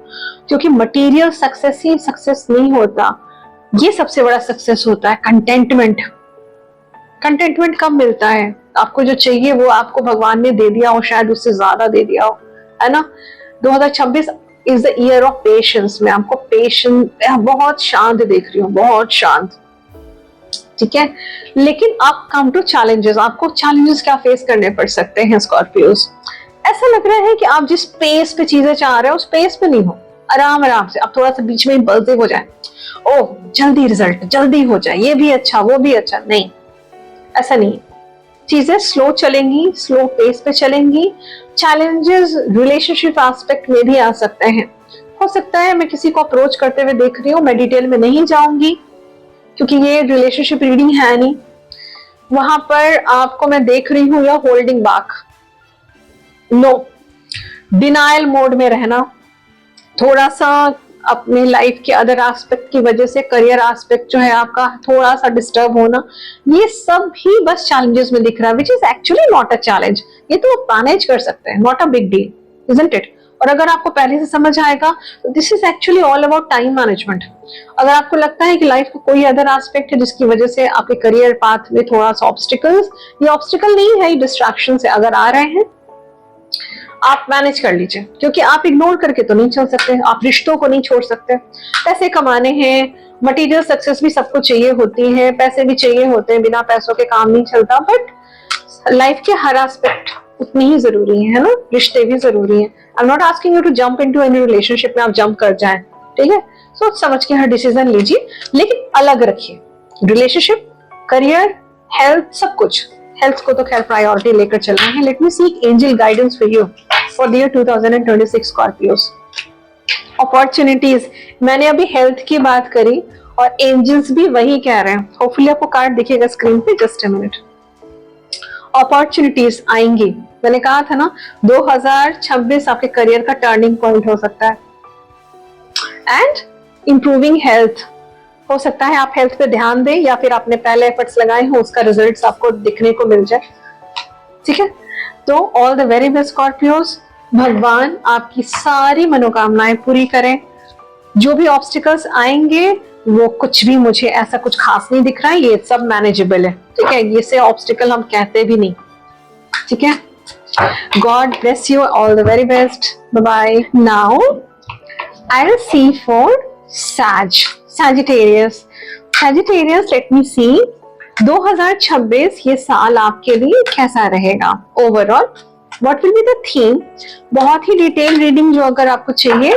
क्योंकि मटेरियल सक्सेस ही सक्सेस नहीं होता, ये सबसे बड़ा सक्सेस होता है कंटेंटमेंट। कंटेंटमेंट कब मिलता है? आपको जो चाहिए वो आपको भगवान ने दे दिया हो, शायद उससे ज्यादा दे दिया हो, है ना। 2026 is the year of patience. मैं आपको पेशेंस, बहुत शांत देख रही हूँ, बहुत शांत, ठीक है। लेकिन आप कम टू चैलेंजेस, आपको चैलेंजेस क्या फेस करने पड़ सकते हैं स्कॉर्पियोस। ऐसा लग रहा है कि आप जिस पेस पे चीजें चाह रहे हो उस पेस पे नहीं हो, आराम आराम से। आप थोड़ा सा बीच में बल्जे हो जाए, ओह जल्दी रिजल्ट, जल्दी हो जाए, ये भी अच्छा वो भी अच्छा, नहीं, ऐसा नहीं। चीजें स्लो चलेंगी, स्लो पेस पे चलेंगी। चैलेंजेस रिलेशनशिप एस्पेक्ट में भी आ सकते हैं। हो सकता है मैं किसी को अप्रोच करते हुए देख रही हूँ, मैं डिटेल में नहीं जाऊंगी क्योंकि ये रिलेशनशिप रीडिंग है नहीं। वहां पर आपको मैं देख रही हूँ या holding back, no, denial mode में रहना, थोड़ा सा अपने लाइफ के अदर एस्पेक्ट की वजह से करियर एस्पेक्ट जो है आपका थोड़ा सा डिस्टर्ब होना, ये सब भी बस चैलेंजेस में दिख रहा है, which is actually not a challenge. ये तो आप मैनेज कर सकते हैं, not a big deal, isn't it. और अगर आपको पहले से समझ आएगा तो this is actually all about time management. अगर आपको लगता है कि लाइफ का कोई अदर एस्पेक्ट है जिसकी वजह से आपके करियर पाथ में थोड़ा सा ऑब्स्टिकल्स, ये ऑब्स्टिकल नहीं है, ये डिस्ट्रैक्शन से अगर आ रहे हैं, आप मैनेज कर लीजिए, क्योंकि आप इग्नोर करके तो नहीं चल सकते, आप रिश्तों को नहीं छोड़ सकते। पैसे कमाने हैं, मटेरियल सक्सेस भी सबको चाहिए होती है, पैसे भी चाहिए होते हैं, बिना पैसों के काम नहीं चलता। बट लाइफ के हर एस्पेक्ट उतनी ही जरूरी है ना, रिश्ते भी जरूरी है। I am not asking you to jump into any relationship में आप जंप कर जाएं, ठीक है। सोच समझ के हर डिसीजन लीजिए, लेकिन अलग रखिए रिलेशनशिप, करियर, हेल्थ, सब कुछ। हेल्थ को तो खैर प्रायोरिटी लेकर चलना है। Let me seek angel guidance for you for the year 2026 Scorpios. Opportunities, मैंने अभी हेल्थ की बात करी और एंजल्स भी वही कह रहे हैं। होपफुली आपको कार्ड दिखेगा स्क्रीन पे, जस्ट अ मिनट। अपॉर्चुनिटीज आएंगी, मैंने कहा था ना 2026 आपके करियर का टर्निंग पॉइंट हो सकता है। एंड इंप्रूविंग हेल्थ, हो सकता है आप हेल्थ पे ध्यान दें या फिर आपने पहले एफर्ट्स लगाए हो, उसका रिजल्ट्स आपको दिखने को मिल जाए, ठीक है। तो all the very best Scorpios, भगवान आपकी सारी मनोकामनाएं पूरी करें। जो भी ऑब्स्टिकल्स आएंगे वो कुछ भी, मुझे ऐसा कुछ खास नहीं दिख रहा है, ये सब मैनेजेबल है, ठीक है। ये से ऑब्स्टिकल हम कहते भी नहीं, ठीक है। God bless you, all the very best, bye bye. Now I will see for Sagittarius, let me see 2026 ये साल आपके लिए कैसा रहेगा overall, what will be the theme. बहुत ही डिटेल रीडिंग जो अगर आपको चाहिए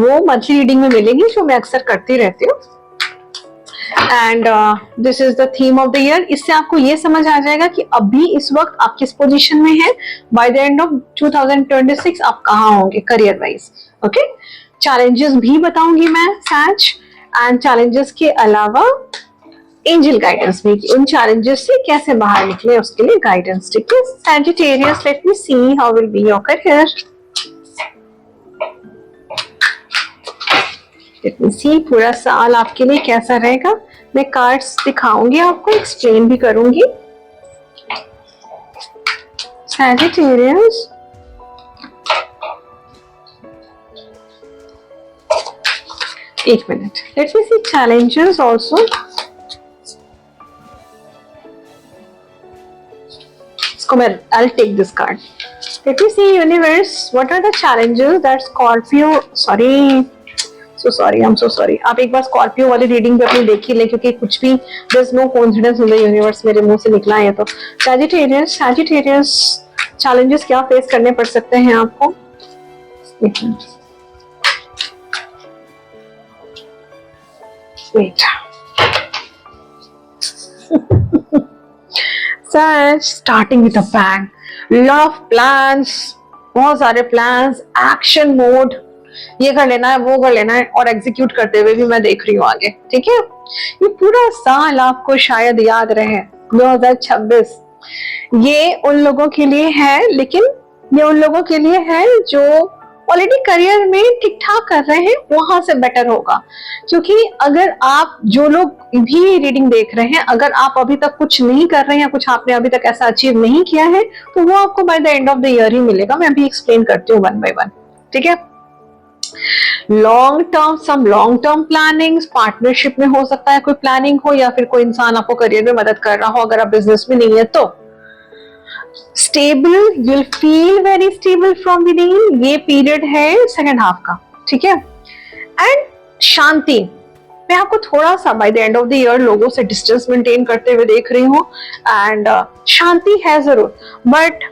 वो मंथली रीडिंग में मिलेगी, जो मैं अक्सर करती रहती हूँ। And this is the theme of the year. इससे आपको ये समझ आ जाएगा कि अभी इस वक्त आप किस पोजीशन में हैं, बाय द एंड ऑफ 2026 आप कहाँ होंगे करियर वाइज। ओके, चैलेंजेस भी बताऊंगी मैं सैज, एंड चैलेंजेस के अलावा एंजल गाइडेंस भी, उन चैलेंजेस से कैसे बाहर निकले उसके लिए गाइडेंस। ठीक है Sagittarius, let me see how will be your career. Let me see पूरा साल आपके लिए कैसा रहेगा। मैं कार्ड्स दिखाऊंगी आपको, एक्सप्लेन भी करूंगी। सैजिटेरियस, एक minute, let me see challenges also. I'll take this card. Let me see universe. What are the challenges that Scorpio? I'm so sorry. आप एक बार Scorpio वाली रीडिंग भी अपनी देख ही ले, क्योंकि कुछ भी there's no coincidence in the universe मेरे मुंह से निकला है। तो Sagittarius challenges क्या फेस करने पड़ सकते हैं आपको? Wait. Sag, starting with a bang. Love plans, बहुत सारे प्लान्स, एक्शन मोड, ये कर लेना है वो कर लेना है, और एग्जीक्यूट करते हुए भी मैं देख रही हूँ आगे। ठीक है, ये पूरा साल आपको शायद याद रहे 2026, ये उन लोगों के लिए है, लेकिन ये उन लोगों के लिए है जो ऑलरेडी करियर में ठीक ठाक कर रहे हैं, वहां से बेटर होगा। क्योंकि अगर आप, जो लोग भी रीडिंग देख रहे हैं, अगर आप अभी तक कुछ नहीं कर रहे हैं, कुछ आपने अभी तक ऐसा अचीव नहीं किया है, तो वो आपको by the end of the year ही मिलेगा। मैं अभी एक्सप्लेन करती हूँ वन बाय वन। ठीक है, लॉन्ग टर्म प्लानिंग, पार्टनरशिप में हो सकता है कोई प्लानिंग हो, या फिर कोई इंसान आपको करियर में मदद कर रहा हो, अगर आप बिजनेस में नहीं है तो। Stable, you will feel very stable from with in, ये पीरियड है सेकंड हाफ का। ठीक है, एंड शांति, मैं आपको थोड़ा सा bye the end of the year लोगों से डिस्टेंस मेंटेन करते हुए देख रही हूँ, एंड शांति है जरूर, बट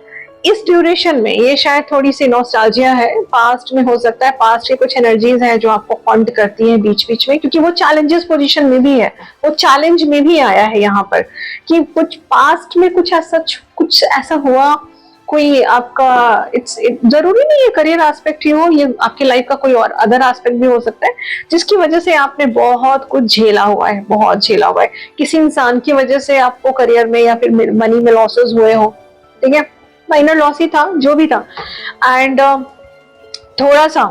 इस ड्यूरेशन में ये शायद थोड़ी सी नॉस्टैल्जिया है, पास्ट में हो सकता है, पास्ट के कुछ एनर्जीज हैं जो आपको हॉन्ट करती हैं बीच बीच में, क्योंकि वो चैलेंजेस पोजीशन में भी है, वो चैलेंज में भी आया है यहाँ पर, कि कुछ पास्ट में कुछ ऐसा हुआ, कोई आपका जरूरी नहीं है करियर एस्पेक्ट ही हो, ये आपकी लाइफ का कोई और अदर एस्पेक्ट भी हो सकता है, जिसकी वजह से आपने बहुत कुछ झेला हुआ है, बहुत झेला हुआ है। किसी इंसान की वजह से आपको करियर में या फिर मनी में लॉसेस हुए हो, ठीक है, माइनर लॉस ही था, जो भी था, एंड थोड़ा सा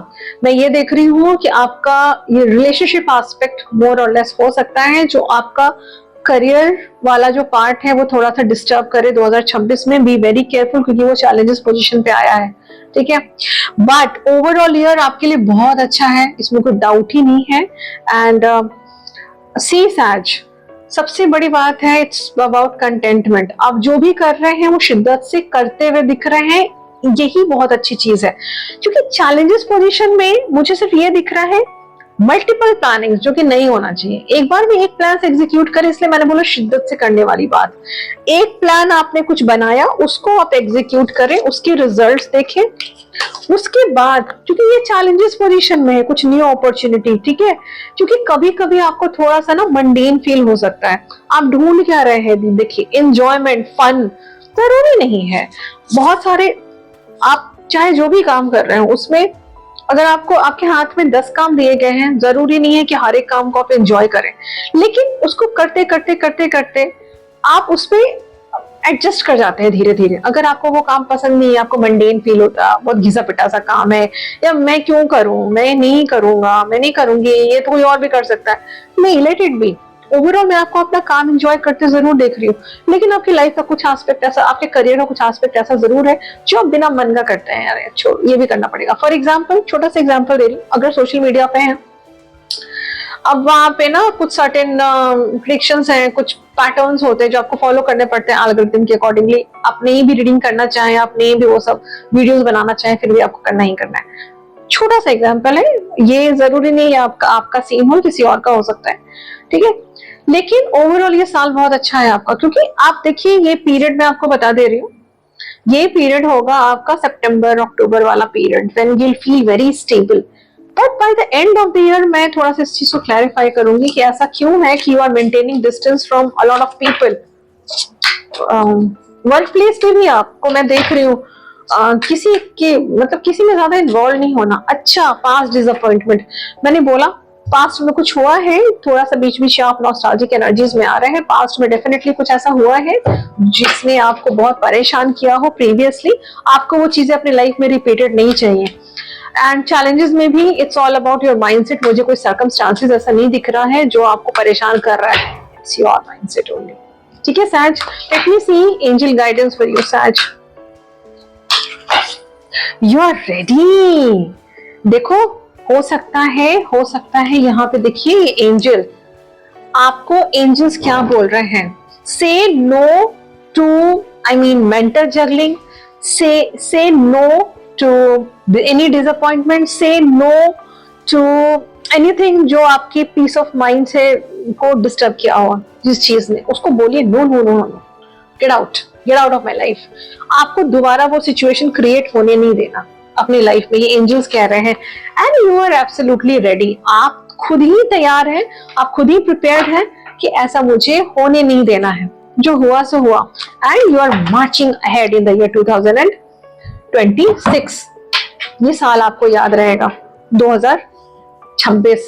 मैं ये देख रही हूँ कि आपका ये रिलेशनशिप एस्पेक्ट मोर और लेस हो सकता है, जो आपका करियर वाला जो पार्ट है वो थोड़ा सा डिस्टर्ब करे 2026 में। बी वेरी केयरफुल, क्योंकि वो चैलेंजेस पोजीशन पे आया है। ठीक है, बट ओवरऑल ईयर आपके लिए बहुत अच्छा है, इसमें कोई डाउट ही नहीं है। एंड सी सैज, सबसे बड़ी बात है, इट्स अबाउट कंटेंटमेंट। आप जो भी कर रहे हैं वो शिद्दत से करते हुए दिख रहे हैं, यही बहुत अच्छी चीज है। क्योंकि चैलेंजेस पोजीशन में मुझे सिर्फ ये दिख रहा है मल्टीपल प्लानिंग, जो कि नहीं होना चाहिए। एक बार में एक प्लान से एग्जीक्यूट करें, इसलिए मैंने बोला शिद्दत से करने वाली बात। एक प्लान आपने कुछ बनाया, उसको आप एग्जीक्यूट करें, उसके रिजल्ट्स देखें, उसके बाद, क्योंकि ये चैलेंजेस पोजीशन में है, कुछ न्यू अपॉर्चुनिटी। ठीक है, क्योंकि कभी कभी आपको थोड़ा सा ना मंडेन फील हो सकता है। आप ढूंढ क्या रहे हैं, देखिए एंजॉयमेंट, फन जरूरी नहीं है। बहुत सारे, आप चाहे जो भी काम कर रहे हो उसमें, अगर आपको आपके हाथ में 10 काम दिए गए हैं, जरूरी नहीं है कि हर एक काम को आप एंजॉय करें, लेकिन उसको करते करते करते करते आप उसपे एडजस्ट कर जाते हैं धीरे धीरे। अगर आपको वो काम पसंद नहीं है, आपको मंडेन फील होता है, बहुत घिसा पिटा सा काम है, या मैं क्यों करूं, मैं नहीं करूंगा, मैं नहीं करूंगी, ये तो कोई और भी कर सकता है, नहीं, लेट इट बी। ओवरऑल मैं आपको अपना काम एंजॉय करते जरूर देख रही हूँ, लेकिन आपकी लाइफ का कुछ एस्पेक्ट ऐसा, आपके करियर का कुछ एस्पेक्ट ऐसा जरूर है जो आप बिना मन का करते हैं, यार छोड़, ये भी करना पड़ेगा। फॉर एग्जाम्पल, छोटा सा एग्जाम्पल दे रही हूँ, अगर सोशल मीडिया पे हैं, अब वहां पे ना कुछ सर्टेन प्रेडिक्शंस हैं, कुछ पैटर्न्स होते हैं जो आपको फॉलो करने पड़ते हैं एल्गोरिथम के अकॉर्डिंगली। आप नहीं भी रीडिंग करना चाहें, आप नहीं भी वो सब वीडियोस बनाना चाहें, फिर भी आपको करना ही करना है। छोटा सा एग्जाम्पल है, ये जरूरी नहीं है आपका सेम हो, किसी और का हो सकता है। ठीक है, लेकिन ओवरऑल ये साल बहुत अच्छा है आपका, क्योंकि आप देखिए ये पीरियड मैं आपको बता दे रही हूँ, ये पीरियड होगा आपका सितंबर अक्टूबर वाला period, when you will feel very stable. But by the end of the year मैं थोड़ा सा इस चीज को क्लैरिफाई करूंगी कि ऐसा क्यों है कि you are maintaining distance from a lot of people. Work place पे भी आपको मैं देख रही हूँ किसी के मतलब किसी में ज्यादा इन्वॉल्व नहीं होना। अच्छा, पास्ट डिसअपॉइंटमेंट, मैंने बोला पास्ट में कुछ हुआ है, थोड़ा सा बीच बीच आप नॉस्टैल्जिक एनर्जीज में आ रहे हैं। पास्ट में डेफिनेटली कुछ ऐसा हुआ है जिसने आपको बहुत परेशान किया हो प्रीवियसली, आपको वो चीजें अपनी लाइफ में रिपीटेड नहीं चाहिए। एंड चैलेंजेस में भी it's all about your mindset. मुझे कोई सर्कमस्टांसेस ऐसा नहीं दिख रहा है जो आपको परेशान कर रहा है, इट्स योर माइंडसेट ओनली। ठीक है says, let me see angel guidance for you says. You are ready. देखो हो सकता है यहाँ पे देखिए ये एंजल, आपको एंजल्स क्या बोल रहे हैं, say no to I mean mental juggling, say no to any disappointment, say no to anything जो आपके पीस ऑफ माइंड से को डिस्टर्ब किया हो जिस चीज ने, उसको बोलिए no no no no, get out of my life. आपको दोबारा वो सिचुएशन क्रिएट होने नहीं देना अपनी लाइफ में, ये एंजल्स कह रहे हैं। And you are absolutely ready, आप खुद ही तैयार हैं, आप खुद ही प्रिपेयर्ड हैं कि ऐसा मुझे होने नहीं देना है, जो हुआ सो हुआ। And you are marching ahead in the year 2026। ये साल आपको याद रहेगा 2026।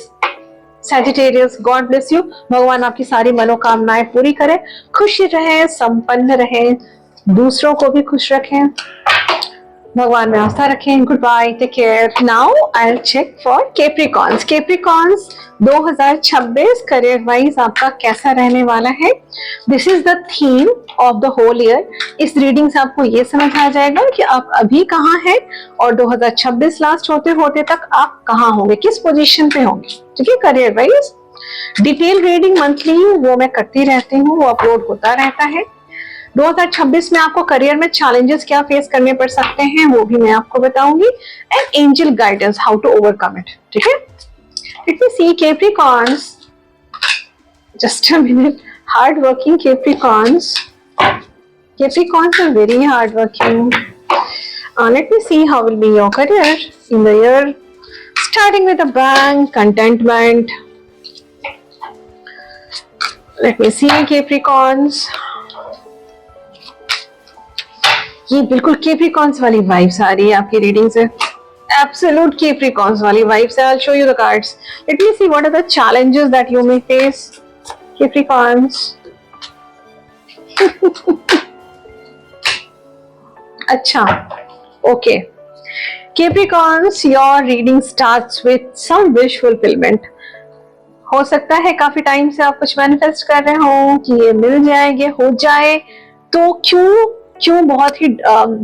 सैजिटेरियस, गॉड ब्लेस यू, भगवान आपकी सारी मनोकामनाएं पूरी करे, खुश रहें, संपन्न रहें, दूसरों को भी खुश रखें, भगवान में आस्था रखें। Goodbye, take care. Now I will check for Capricorns. Capricorns 2026 career wise आपका कैसा रहने वाला है। This is the theme of the whole year. इस रीडिंग से आपको ये समझ आ जाएगा कि आप अभी कहाँ हैं और 2026 लास्ट होते होते तक आप कहाँ होंगे, किस पोजीशन पे होंगे। ठीक है, career wise detail reading monthly वो मैं करती रहती हूँ, वो अपलोड होता रहता है। 2026 में आपको करियर में चैलेंजेस क्या फेस करने पड़ सकते हैं वो भी मैं आपको बताऊंगी, and angel guidance how to overcome it. ठीक है, let me see Capricorns, just a minute. Hard working Capricorns, Capricorns are very hard working. Let me see how will be your career in the year starting with a bang, contentment. Let me see Capricorns, ये बिल्कुल Capricorns वाली vibes आ रही है आपकी reading से, absolute Capricorns वाली vibes है। I will show you the cards, let me see what are the challenges that you may face Capricorns. अच्छा, okay Capricorns, your reading starts with some wish fulfilment. हो सकता है काफी time से आप कुछ मैनिफेस्ट कर रहे हो कि ये मिल जाए, ये हो जाए, तो क्यों बहुत ही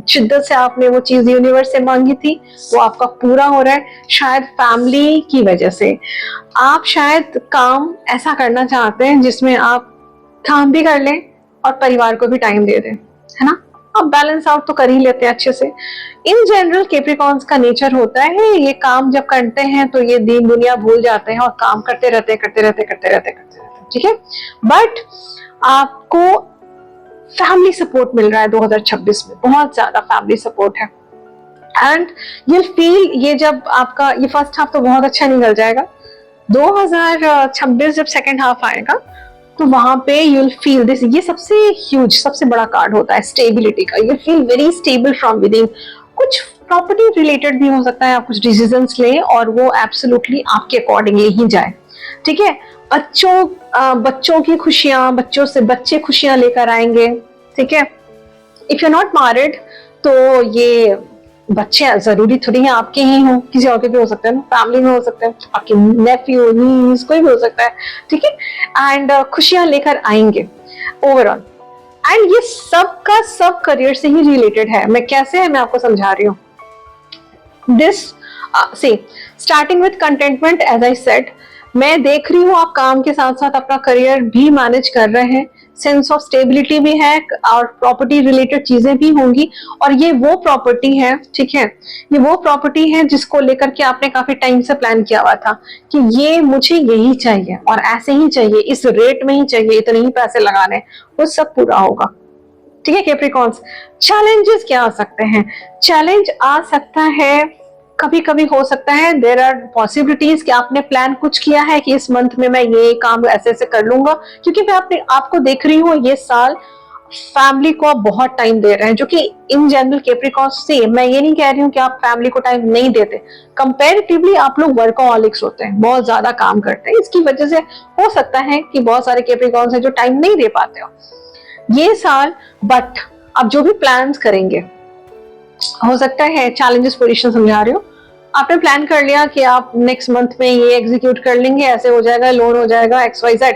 शिद्दत से आपने वो चीज यूनिवर्स से मांगी थी, वो आपका पूरा हो रहा है। शायद फैमिली की वजह से आप शायद काम ऐसा करना चाहते हैं जिसमें आप काम भी कर लें और परिवार को भी टाइम दे दें, है ना। आप बैलेंस आउट तो कर ही लेते हैं अच्छे से। इन जनरल कैप्रिकॉन्स का नेचर होता है ये काम जब करते हैं तो ये दीन दुनिया भूल जाते हैं और काम करते रहते। ठीक है, बट आपको फैमिली सपोर्ट मिल रहा है 2026 में, बहुत ज्यादा फैमिली सपोर्ट है। एंड यू फील, ये जब आपका ये फर्स्ट हाफ तो बहुत अच्छा निकल जाएगा, 2026 जब सेकंड हाफ आएगा तो वहां पे यूल फील दिस, ये सबसे ह्यूज सबसे बड़ा कार्ड होता है स्टेबिलिटी का। You feel very stable from with in. कुछ प्रॉपर्टी रिलेटेड भी हो सकता है, आप कुछ डिसीजंस लें और वो एब्सोल्युटली आपके अकॉर्डिंगली ही जाए। ठीक है, बच्चों की खुशियां, बच्चों से बच्चे खुशियां लेकर आएंगे। ठीक है, इफ यू नॉट मैरिड तो ये बच्चे जरूरी थोड़ी है आपके ही हो, किसी और के भी हो सकते हैं ना, फैमिली में हो सकते हैं, आपके नेफ्यू नीस कोई भी हो सकता है। ठीक है, एंड खुशियां लेकर आएंगे ओवरऑल। एंड ये सब का सब करियर से ही रिलेटेड है। मैं कैसे है मैं आपको समझा रही हूँ। This see starting with contentment, as I said, मैं देख रही हूँ आप काम के साथ साथ अपना करियर भी मैनेज कर रहे हैं, सेंस ऑफ स्टेबिलिटी भी है और प्रॉपर्टी रिलेटेड चीजें भी होंगी। और ये वो प्रॉपर्टी है, ठीक है, ये वो प्रॉपर्टी है जिसको लेकर के आपने काफी टाइम से प्लान किया हुआ था कि ये मुझे यही चाहिए और ऐसे ही चाहिए, इस रेट में ही चाहिए, इतने ही पैसे लगाने, वो सब पूरा होगा। ठीक है कैप्रिकॉन्स, चैलेंजेस क्या आ सकते हैं? चैलेंज आ सकता है कभी कभी हो सकता है देयर आर पॉसिबिलिटीज कि आपने प्लान कुछ किया है कि इस मंथ में मैं ये काम ऐसे ऐसे कर लूंगा, क्योंकि मैं अपने आपको देख रही हूँ ये साल फैमिली को आप बहुत टाइम दे रहे हैं, जो कि इन जनरल कैप्रिकॉर्न्स से, मैं ये नहीं कह रही हूँ कि आप फैमिली को टाइम नहीं देते, कंपैरेटिवली आप लोग वर्कaholics होते हैं, बहुत ज्यादा काम करते हैं, इसकी वजह से हो सकता है कि बहुत सारे कैप्रिकॉर्न्स हैं जो टाइम नहीं दे पाते हो ये साल। बट आप जो भी प्लान्स करेंगे, हो सकता है चैलेंजेस पोजीशन समझा रही हूँ, आपने प्लान कर लिया कि आप नेक्स्ट मंथ में ये एग्जीक्यूट कर लेंगे, ऐसे हो जाएगा, लोन हो जाएगा, XYZ,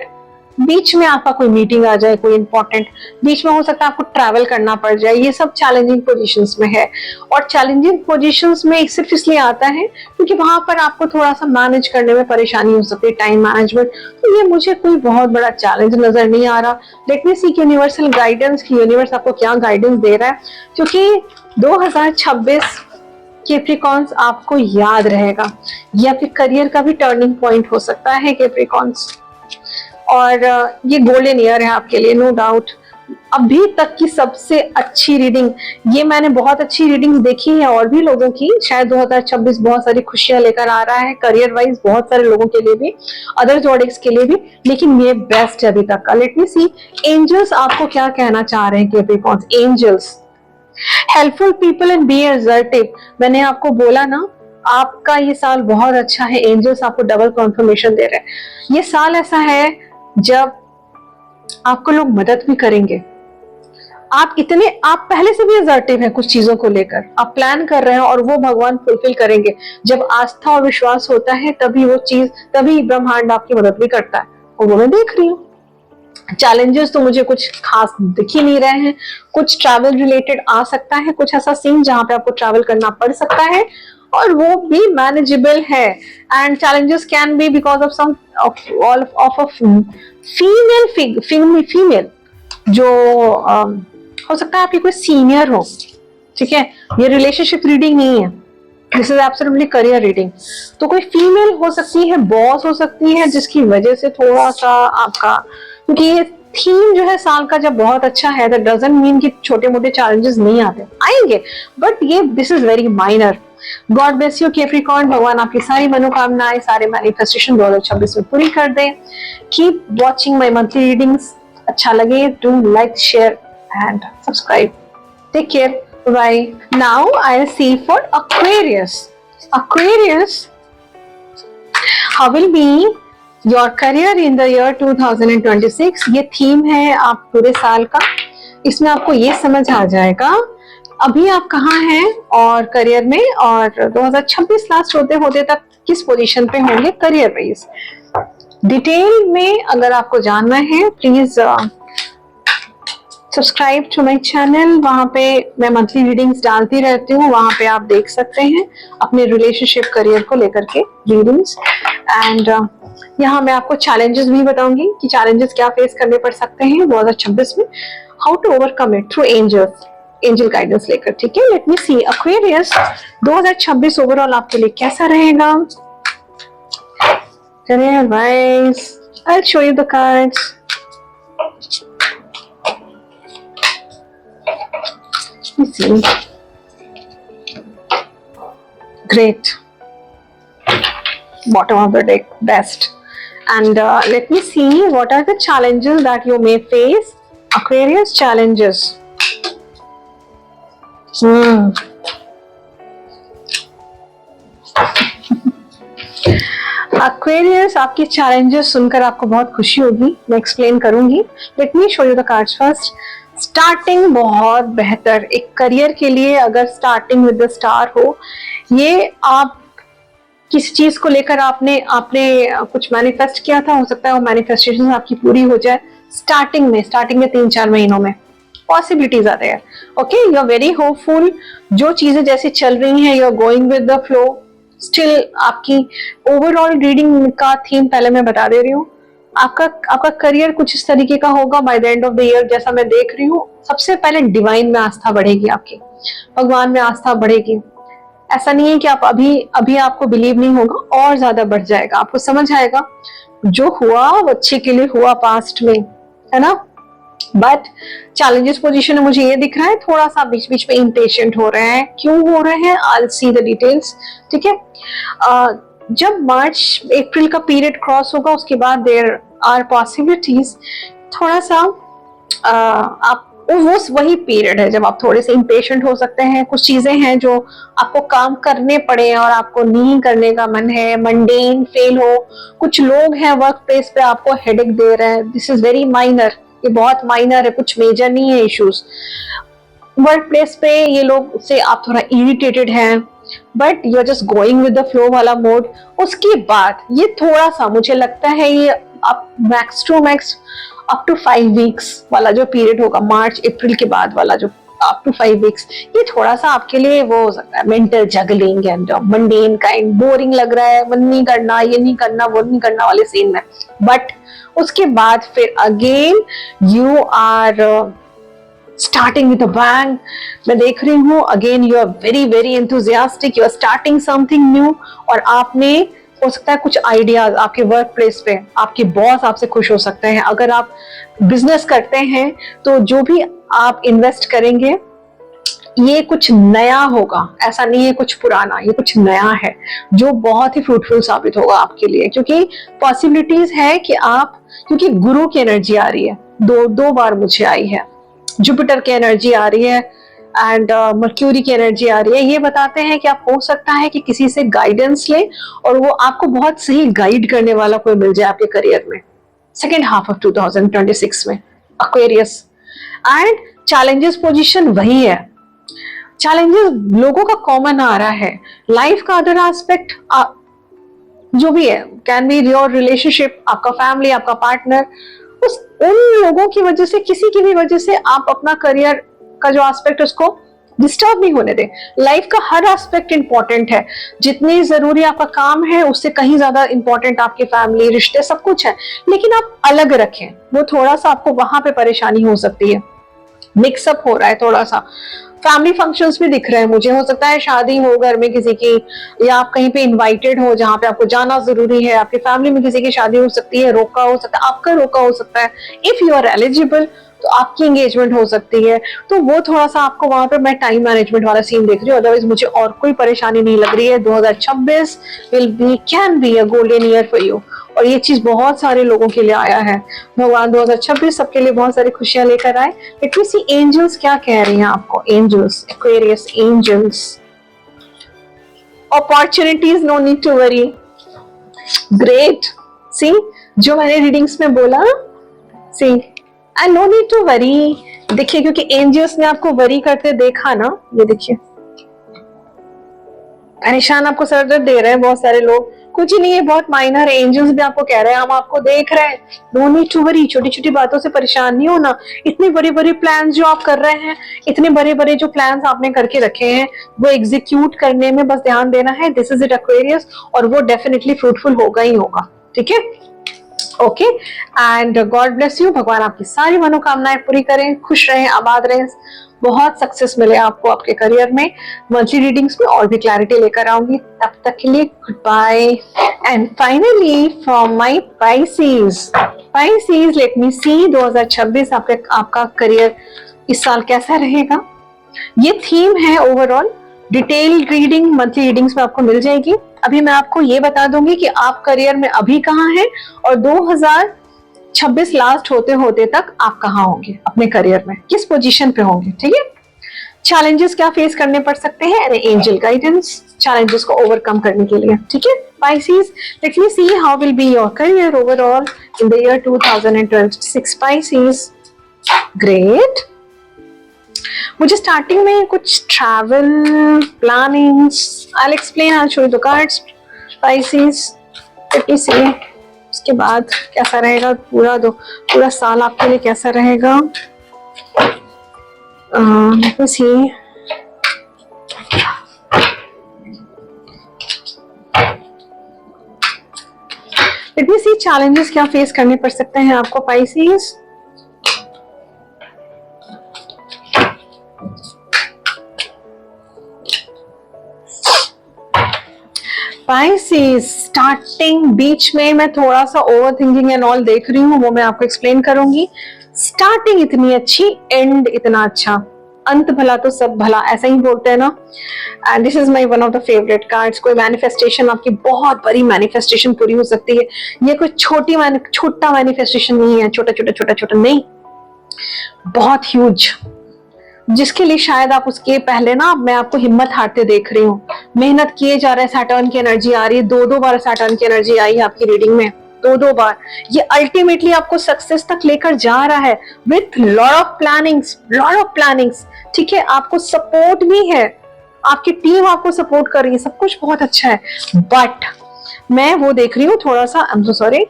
बीच में आपका कोई मीटिंग आ जाए, कोई इंपॉर्टेंट, बीच में हो सकता है आपको ट्रैवल करना पड़ जाए, ये सब चैलेंजिंग पोजीशंस में है। और चैलेंजिंग पोजीशंस में सिर्फ इसलिए आता है क्योंकि वहां पर आपको थोड़ा सा मैनेज करने में परेशानी हो सकती है, टाइम मैनेजमेंट। तो ये मुझे कोई बहुत बड़ा चैलेंज नजर नहीं आ रहा। लेट मी सी यूनिवर्सल गाइडेंस की यूनिवर्स आपको क्या गाइडेंस दे रहा है, क्योंकि 2026 कैप्रिकॉर्न्स आपको याद रहेगा, ये आपके करियर का भी टर्निंग पॉइंट हो सकता है कैप्रिकॉर्न्स, और ये गोल्डन ईयर है आपके लिए, नो डाउट। अभी तक की सबसे अच्छी रीडिंग, ये मैंने बहुत अच्छी रीडिंग्स देखी है और भी लोगों की, शायद 2026 बहुत सारी खुशियां लेकर आ रहा है करियर वाइज, बहुत सारे लोगों के लिए भी, अदर जोडिक्स के लिए भी, लेकिन ये बेस्ट है अभी तक का। लेट मी सी एंजल्स आपको क्या कहना चाह रहे हैं Capricorns. Angels, helpful people and be assertive, मैंने आपको बोला ना आपका ये साल बहुत अच्छा है, एंजल्स आपको डबल कॉन्फर्मेशन दे रहे हैं। ये साल ऐसा है जब आपको लोग मदद भी करेंगे, आप पहले से भी असर्टिव हैं कुछ चीजों को लेकर, आप प्लान कर रहे हैं और वो भगवान फुलफिल करेंगे। जब आस्था और विश्वास होता है तभी वो चीज, तभी ब्रह्मांड आपकी मदद भी करता है, और वो मैं देख रही हूँ। चैलेंजेस तो मुझे कुछ खास दिख ही नहीं रहे हैं, कुछ ट्रैवल रिलेटेड आ सकता है, कुछ ऐसा सीन जहां पे आपको ट्रैवल करना पड़ सकता है, और वो भी मैनेजेबल है। And challenges can be because of some of a female जो हो सकता है आपकी कोई सीनियर हो, ठीक है, ये रिलेशनशिप रीडिंग नहीं है, this is absolutely career reading. तो कोई फीमेल हो सकती है, बॉस हो सकती है, जिसकी वजह से थोड़ा सा आपका, क्योंकि ये थीम जो है साल का जब बहुत अच्छा है, दैट डजंट मीन कि छोटे मोटे चैलेंजेस नहीं आते, आएंगे, बट ये this is very minor. God bless you Capricorn, भगवान आपकी सारी मनोकामनाएं, सारे मैनिफेस्टेशन 2026 में पूरी कर दे। Keep watching my monthly readings, अच्छा लगे do like, share and subscribe. Take care, bye. Now I'll see for Aquarius. Aquarius, how will be your career in the year 2026? ये थीम है आप पूरे साल का, इसमें आपको ये समझ आ जाएगा अभी आप कहाँ हैं और करियर में, और 2026 लास्ट होते होते तक किस पोजीशन पे होंगे करियर वाइज। डिटेल में अगर आपको जानना है please subscribe to my channel, वहां पे मैं मंथली रीडिंग्स डालती रहती हूँ, वहां पे आप देख सकते हैं अपने रिलेशनशिप करियर को लेकर के रीडिंग्स। एंड यहाँ मैं आपको चैलेंजेस भी बताऊंगी कि चैलेंजेस क्या फेस करने पड़ सकते हैं 2026 में, how to overcome it through angel guidance लेकर, ठीक है। Let me see Aquarius 2026 overall आपके लिए कैसा रहेगा। Career wise I will show you the cards. Let's see. Great. Bottom of the deck, best. And let me see what are the challenges that you may face. Aquarius challenges. Aquarius, आपके challenges सुनकर आपको बहुत खुशी होगी, मैं explain करूंगी. Let me show you the cards first. Starting बहुत बेहतर एक करियर के लिए, अगर स्टार्टिंग विद द स्टार हो, ये आप किसी चीज को लेकर आपने कुछ मैनिफेस्ट किया था, हो सकता है वो मैनिफेस्टेशन आपकी पूरी हो जाए स्टार्टिंग में 3-4 महीनों में, पॉसिबिलिटीज आते हैं। Okay, you are very hopeful, जो चीजें जैसे चल रही हैं, you are going with the flow. Still आपकी ओवरऑल रीडिंग का थीम पहले मैं बता दे रही हूँ, आपका करियर कुछ इस तरीके का होगा bye the end of the year, जैसा मैं देख रही हूँ। सबसे पहले डिवाइन में आस्था बढ़ेगी आपकी, भगवान में आस्था बढ़ेगी। ऐसा नहीं है कि आप अभी आपको बिलीव नहीं होगा, और ज्यादा बढ़ जाएगा, आपको समझ आएगा जो हुआ वो अच्छे के लिए हुआ पास्ट में, है ना। बट चैलेंजेस पोजीशन में मुझे ये दिख रहा है थोड़ा सा बीच बीच में इम्पेशेंट हो रहे हैं। क्यों हो रहे हैं? आई सी द डिटेल्स। ठीक है, जब मार्च अप्रैल का पीरियड क्रॉस होगा उसके बाद देयर आर पॉसिबिलिटीज थोड़ा सा आप वो वही पीरियड है जब आप थोड़े से इम्पेशेंट हो सकते हैं। कुछ चीजें हैं जो आपको काम करने पड़े और आपको नहीं करने का मन है, मंडेन फेल हो। कुछ लोग हैं वर्क प्लेस पे आपको हेडेक दे रहे हैं, दिस इज वेरी माइनर, ये बहुत माइनर है, कुछ मेजर नहीं है इश्यूज। वर्क प्लेस पे ये लोग से आप थोड़ा इरिटेटेड हैं, but you are just going with the flow वाला मोड। उसके बाद ये थोड़ा सा मुझे लगता है ये आप max to max up to 5 weeks वाला जो पीरियड होगा, मार्च अप्रैल के बाद वाला जो अप टू 5 वीक्स, ये थोड़ा सा आपके लिए वो हो सकता है mental juggling and mundane kind, boring लग रहा है, मन नहीं करना, ये नहीं करना, वो नहीं करना वाले सीन में। बट उसके बाद फिर again you are starting with a bang. मैं देख रही हूँ again you are very very enthusiastic, you are starting something new. और आपने हो सकता है कुछ आइडियाज आपके वर्क प्लेस पे, आपके बॉस आपसे खुश हो सकते हैं। अगर आप बिजनेस करते हैं तो जो भी आप इन्वेस्ट करेंगे ये कुछ नया होगा, ऐसा नहीं है कुछ पुराना, ये कुछ नया है जो बहुत ही फ्रूटफुल साबित होगा आपके लिए। क्योंकि पॉसिबिलिटीज है कि आप, क्योंकि गुरु की एनर्जी आ रही है, दो बार मुझे आई है, जुपिटर की एनर्जी आ रही है एंड मर्क्यूरी की एनर्जी आ रही है। ये बताते हैं कि आप हो सकता है कि किसी से गाइडेंस ले और वो आपको बहुत सही गाइड करने वाला कोई मिल जाए आपके करियर में सेकेंड हाफ ऑफ 2026 में, एक्वेरियस। एंड चैलेंजेस पोजीशन वही है, चैलेंजेस लोगों का कॉमन आ रहा है। लाइफ का अदर एस्पेक्ट जो भी है, कैन बी योर रिलेशनशिप, आपका फैमिली, आपका पार्टनर, उन लोगों की वजह से, किसी की भी वजह से आप अपना करियर का जो एस्पेक्ट उसको डिस्टर्ब नहीं होने दें। लाइफ का हर एस्पेक्ट इंपॉर्टेंट है, जितनी जरूरी आपका काम है उससे कहीं ज्यादा इंपॉर्टेंट आपकी फैमिली, रिश्ते, सब कुछ है, लेकिन आप अलग रखें। वो थोड़ा सा आपको वहां पे परेशानी हो सकती है, मिक्सअप हो रहा है थोड़ा सा। फैमिली फंक्शंस भी दिख रहे हैं मुझे, हो सकता है शादी हो घर में किसी की, या आप कहीं पे इनवाइटेड हो जहां पे आपको जाना जरूरी है, आपकी फैमिली में किसी की शादी हो सकती है, रोका हो सकता है, आपका रोका हो सकता है। इफ यू आर एलिजिबल तो आपकी एंगेजमेंट हो सकती है, तो वो थोड़ा सा आपको वहां पे मैं टाइम मैनेजमेंट वाला सीन देख रही हूँ। अदरवाइज मुझे और कोई परेशानी नहीं लग रही है। 2026 will be, can be a golden year for you. और ये चीज बहुत सारे लोगों के लिए आया है। भगवान 2026 सबके लिए बहुत सारी खुशियां लेकर आए। लेट मी सी एंजल्स क्या कह रही हैं आपको। Angels, Aquarius angels, opportunities, no need to worry, great. See जो मैंने रीडिंग्स में बोला, see and no need to worry. देखिए क्योंकि एंजल्स ने आपको वरी करते देखा ना, ये देखिए परेशान आपको सर दर्द दे रहे हैं बहुत सारे लोग, कुछ ही नहीं है, बहुत माइनर है। एंजल्स भी आपको कह रहे हैं हम आपको देख रहे हैं, नो नीड टू वरी। छोटी छोटी बातों से परेशान नहीं होना। इतने बड़े बड़े प्लान्स जो आप कर रहे हैं, इतने बड़े बड़े जो प्लान्स आपने करके रखे हैं वो एग्जीक्यूट करने में बस ध्यान देना है। दिस इज इट एक्वेरियस, और वो डेफिनेटली फ्रूटफुल होगा ही होगा। ठीक है, okay, and God bless you. भगवान आपकी सारी मनोकामनाएं पूरी करें, खुश रहें, आबाद रहें, बहुत सक्सेस मिले आपको आपके करियर में। मंथली रीडिंग्स में और भी क्लैरिटी लेकर आऊंगी, तब तक के लिए good bye. And finally from my Pisces, let me see 2026 आपका करियर इस साल कैसा रहेगा। ये थीम है overall. Detail reading monthly readings में आपको मिल जाएगी। अभी मैं आपको ये बता दूंगी कि आप करियर में अभी कहाँ हैं और 2026 लास्ट होते होते तक आप कहाँ होंगे अपने करियर में, किस पोजीशन पे होंगे। ठीक है, चैलेंजेस क्या फेस करने पड़ सकते हैं, अरे एंजल गाइडेंस चैलेंजेस को ओवरकम करने के लिए। ठीक है Pisces, let me see how will be your career overall in the year 2026 Pisces. Great. मुझे स्टार्टिंग में कुछ travel plannings, I will explain, I will show you the cards Pisces. Let me see उसके बाद कैसा रहेगा पूरा साल आपके लिए कैसा रहेगा। लेट मी सी, लेट मी सी चैलेंजेस क्या फेस करने पड़ सकते हैं आपको पाइसेस। पाइसेस स्टार्टिंग बीच में मैं थोड़ा सा ओवर थिंकिंग एंड ऑल देख रही हूँ, वो मैं आपको एक्सप्लेन करूंगी। स्टार्टिंग इतनी अच्छी, एंड इतना अच्छा, अंत भला तो सब भला, ऐसा ही बोलते हैं ना। And this is my one of the favourite cards. कोई मैनिफेस्टेशन, आपकी बहुत बड़ी मैनिफेस्टेशन पूरी हो सकती है। ये कोई छोटा मैनिफेस्टेशन नहीं है, छोटा छोटा छोटा छोटा नहीं, बहुत ह्यूज, जिसके लिए शायद आप उसके पहले ना, मैं आपको हिम्मत हारते देख रही हूँ, मेहनत किए जा रहे हैं, सैटर्न की एनर्जी आ रही है, दो बार सैटर्न की एनर्जी आई है आपकी रीडिंग में, दो बार। ये अल्टीमेटली आपको सक्सेस तक लेकर जा रहा है विथ लॉट ऑफ प्लानिंग्स, ठीक है। आपको सपोर्ट भी है, आपकी टीम आपको सपोर्ट कर रही है, सब कुछ बहुत अच्छा है। बट मैं वो देख रही हूँ थोड़ा सा, आई एम सो सॉरी,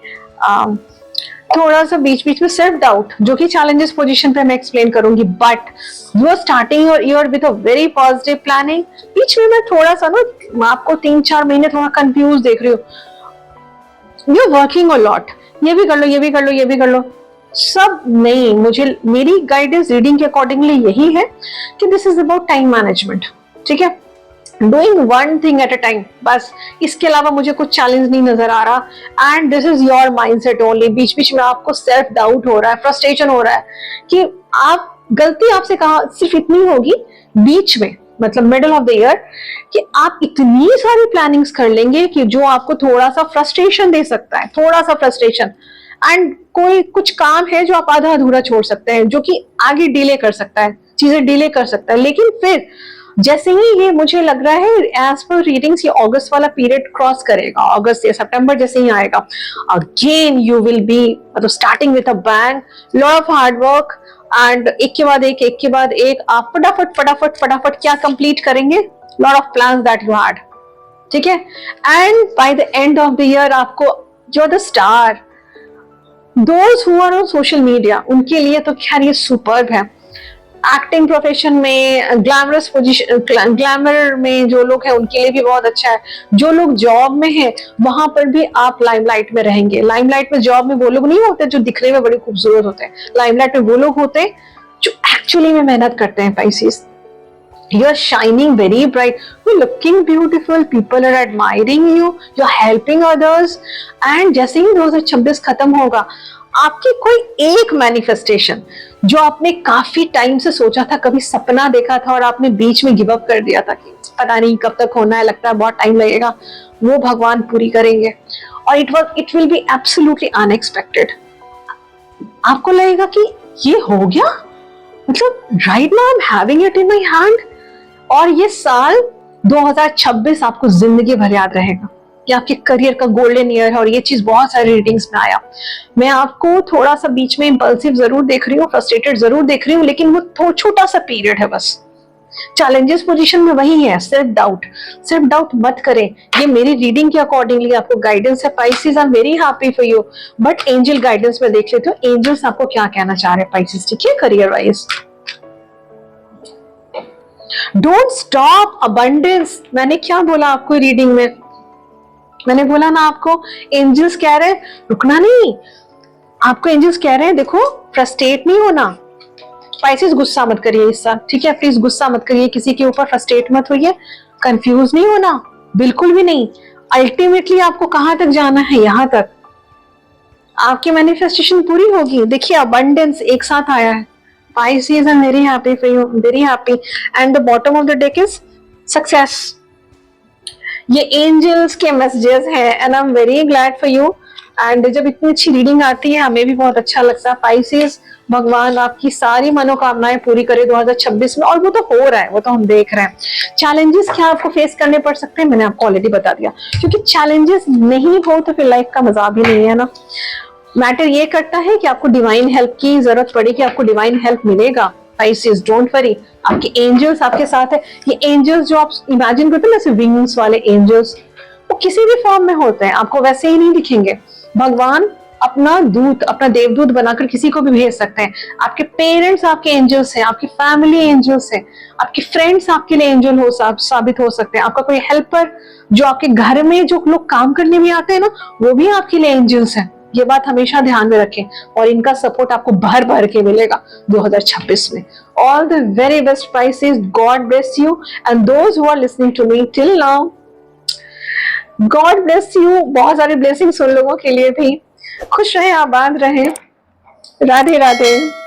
थोड़ा सा बीच बीच में सेल्फ डाउट, जो कि चैलेंजेस पोजीशन पे मैं एक्सप्लेन करूंगी। But you are starting your year with a very positive planning. बीच में मैं थोड़ा सा ना आपको 3-4 महीने थोड़ा कंफ्यूज देख रही हूँ। You are working a lot, ये भी कर लो, ये भी कर लो, ये भी कर लो, सब नहीं। मुझे मेरी गाइडेंस रीडिंग के अकॉर्डिंगली यही है कि this is about time management, ठीक है। Doing one thing at a time, बस, इसके अलावा मुझे कुछ चैलेंज नहीं नजर आ रहा। And this is your mindset only. बीच बीच में आपको सेल्फ डाउट हो रहा है, फ्रस्ट्रेशन हो रहा है कि आप, गलती आपसे कहा सिर्फ इतनी होगी बीच में, मतलब मिडल ऑफ द ईयर, कि आप इतनी सारी प्लानिंग्स कर लेंगे कि जो आपको थोड़ा सा फ्रस्ट्रेशन दे सकता है, थोड़ा सा फ्रस्ट्रेशन। एंड कोई कुछ काम है जो आप आधा अधूरा छोड़ सकते हैं, जो कि आगे डिले कर सकता है, चीजें डिले कर सकता है। लेकिन फिर जैसे ही ये, मुझे लग रहा है एज पर रीडिंग्स, ये अगस्त वाला पीरियड क्रॉस करेगा, अगस्त या सितंबर जैसे ही आएगा, अगेन यू विल बी, मतलब starting with a bang, lot of hard work, and एक के बाद एक आप फटाफट क्या कंप्लीट करेंगे, lot of plans that you had, ठीक है। And by the end of the year आपको जो the star, those who are on social media, उनके लिए तो खैर ये सुपर्ब है। एक्टिंग प्रोफेशन में, ग्लैमरस पोजीशन, ग्लैमर में जो लोग हैं उनके लिए भी बहुत अच्छा है। जो लोग जॉब में हैं वहां पर भी आप लाइमलाइट में रहेंगे। लाइमलाइट में, जॉब में वो लोग नहीं होते जो दिखने में बड़े खूबसूरत होते हैं, लाइमलाइट में वो लोग होते हैं जो एक्चुअली में मेहनत करते हैं। Pisces, you are shining very bright, you're looking beautiful, people are admiring you, you're helping others। and जैसे ही 2026 खत्म होगा, आपकी कोई एक मैनिफेस्टेशन जो आपने काफी टाइम से सोचा था, कभी सपना देखा था और आपने बीच में गिव अप कर दिया था कि पता नहीं कब तक होना है, लगता है बहुत टाइम लगेगा, वो भगवान पूरी करेंगे। और it will be absolutely unexpected. आपको लगेगा कि ये हो गया, मतलब right now I am having it in my hand. और ये साल 2026 आपको जिंदगी भर याद रहेगा, ये आपके करियर का गोल्डन ईयर है। और ये चीज बहुत सारी रीडिंग्स में आया। मैं आपको थोड़ा सा बीच में इंपल्सिव जरूर देख रही हूँ, फ्रस्ट्रेटेड जरूर देख रही हूँ, लेकिन वो छोटा सा पीरियड है बस। चैलेंजेस पोजीशन में वही है, सिर्फ डाउट मत करें। ये मेरी रीडिंग के अकॉर्डिंगली आपको गाइडेंस है। Pisces, I am very happy for you. But angel guidance में देख लेते हो एंजल्स आपको क्या कहना चाह रहे हैं पाइसेस, ठीक है, career wise. Don't stop abundance. मैंने क्या बोला आपको रीडिंग में? मैंने बोला ना आपको, एंजल्स कह रहे हैं रुकना नहीं। आपको एंजल्स कह रहे हैं देखो, फ्रस्ट्रेट नहीं होना। स्पाइसेस, गुस्सा मत करिए इस साल, ठीक है, प्लीज गुस्सा मत करिए किसी के ऊपर, फ्रस्ट्रेट मत होइए, कंफ्यूज नहीं होना, बिल्कुल भी नहीं। अल्टीमेटली आपको कहां तक जाना है, यहां तक आपकी मैनिफेस्टेशन पूरी होगी। देखिए, अबंडेंस एक साथ आया है। Pisces, I'm very happy for you, very happy. And the bottom of the deck is success. ये एंजल्स के मैसेजेस हैं and I am very glad for you. And जब इतनी अच्छी रीडिंग आती है हमें भी बहुत अच्छा लगता है। पाइसेस, भगवान आपकी सारी मनोकामनाएं पूरी करे 2026 में, और वो तो हो रहा है, वो तो हम देख रहे हैं। चैलेंजेस क्या आपको फेस करने पड़ सकते हैं, मैंने आपको ऑलरेडी बता दिया, क्योंकि चैलेंजेस नहीं हो तो फिर लाइफ का मजा भी नहीं है ना। मैटर ये करता है कि आपको डिवाइन हेल्प की जरूरत पड़ेगी, आपको डिवाइन हेल्प मिलेगा। पाइसेस, डोंट वरी, आपके एंजल्स आपके साथ है। ये एंजल्स जो आप इमेजिन करते हैं ना, विंग्स वाले एंजल्स, वो किसी भी फॉर्म में होते हैं, आपको वैसे ही नहीं दिखेंगे। भगवान अपना दूत, अपना देवदूत बनाकर किसी को भी भेज सकते हैं। आपके पेरेंट्स आपके एंजल्स हैं, आपकी फैमिली एंजल्स हैं, आपके फ्रेंड्स आपके लिए एंजल हो साबित हो सकते हैं। आपका कोई हेल्पर जो आपके घर में जो लोग काम करने भी आते हैं ना, वो भी आपके लिए एंजल्स हैं। ये बात हमेशा ध्यान में रखें, और इनका सपोर्ट आपको भर भर के मिलेगा 2026 में। All the very best pieces, God bless you and those who are listening to me till now, God bless you. बहुत सारी ब्लेसिंग्स उन लोगों के लिए भी। खुश रहें, आबाद रहें, राधे राधे।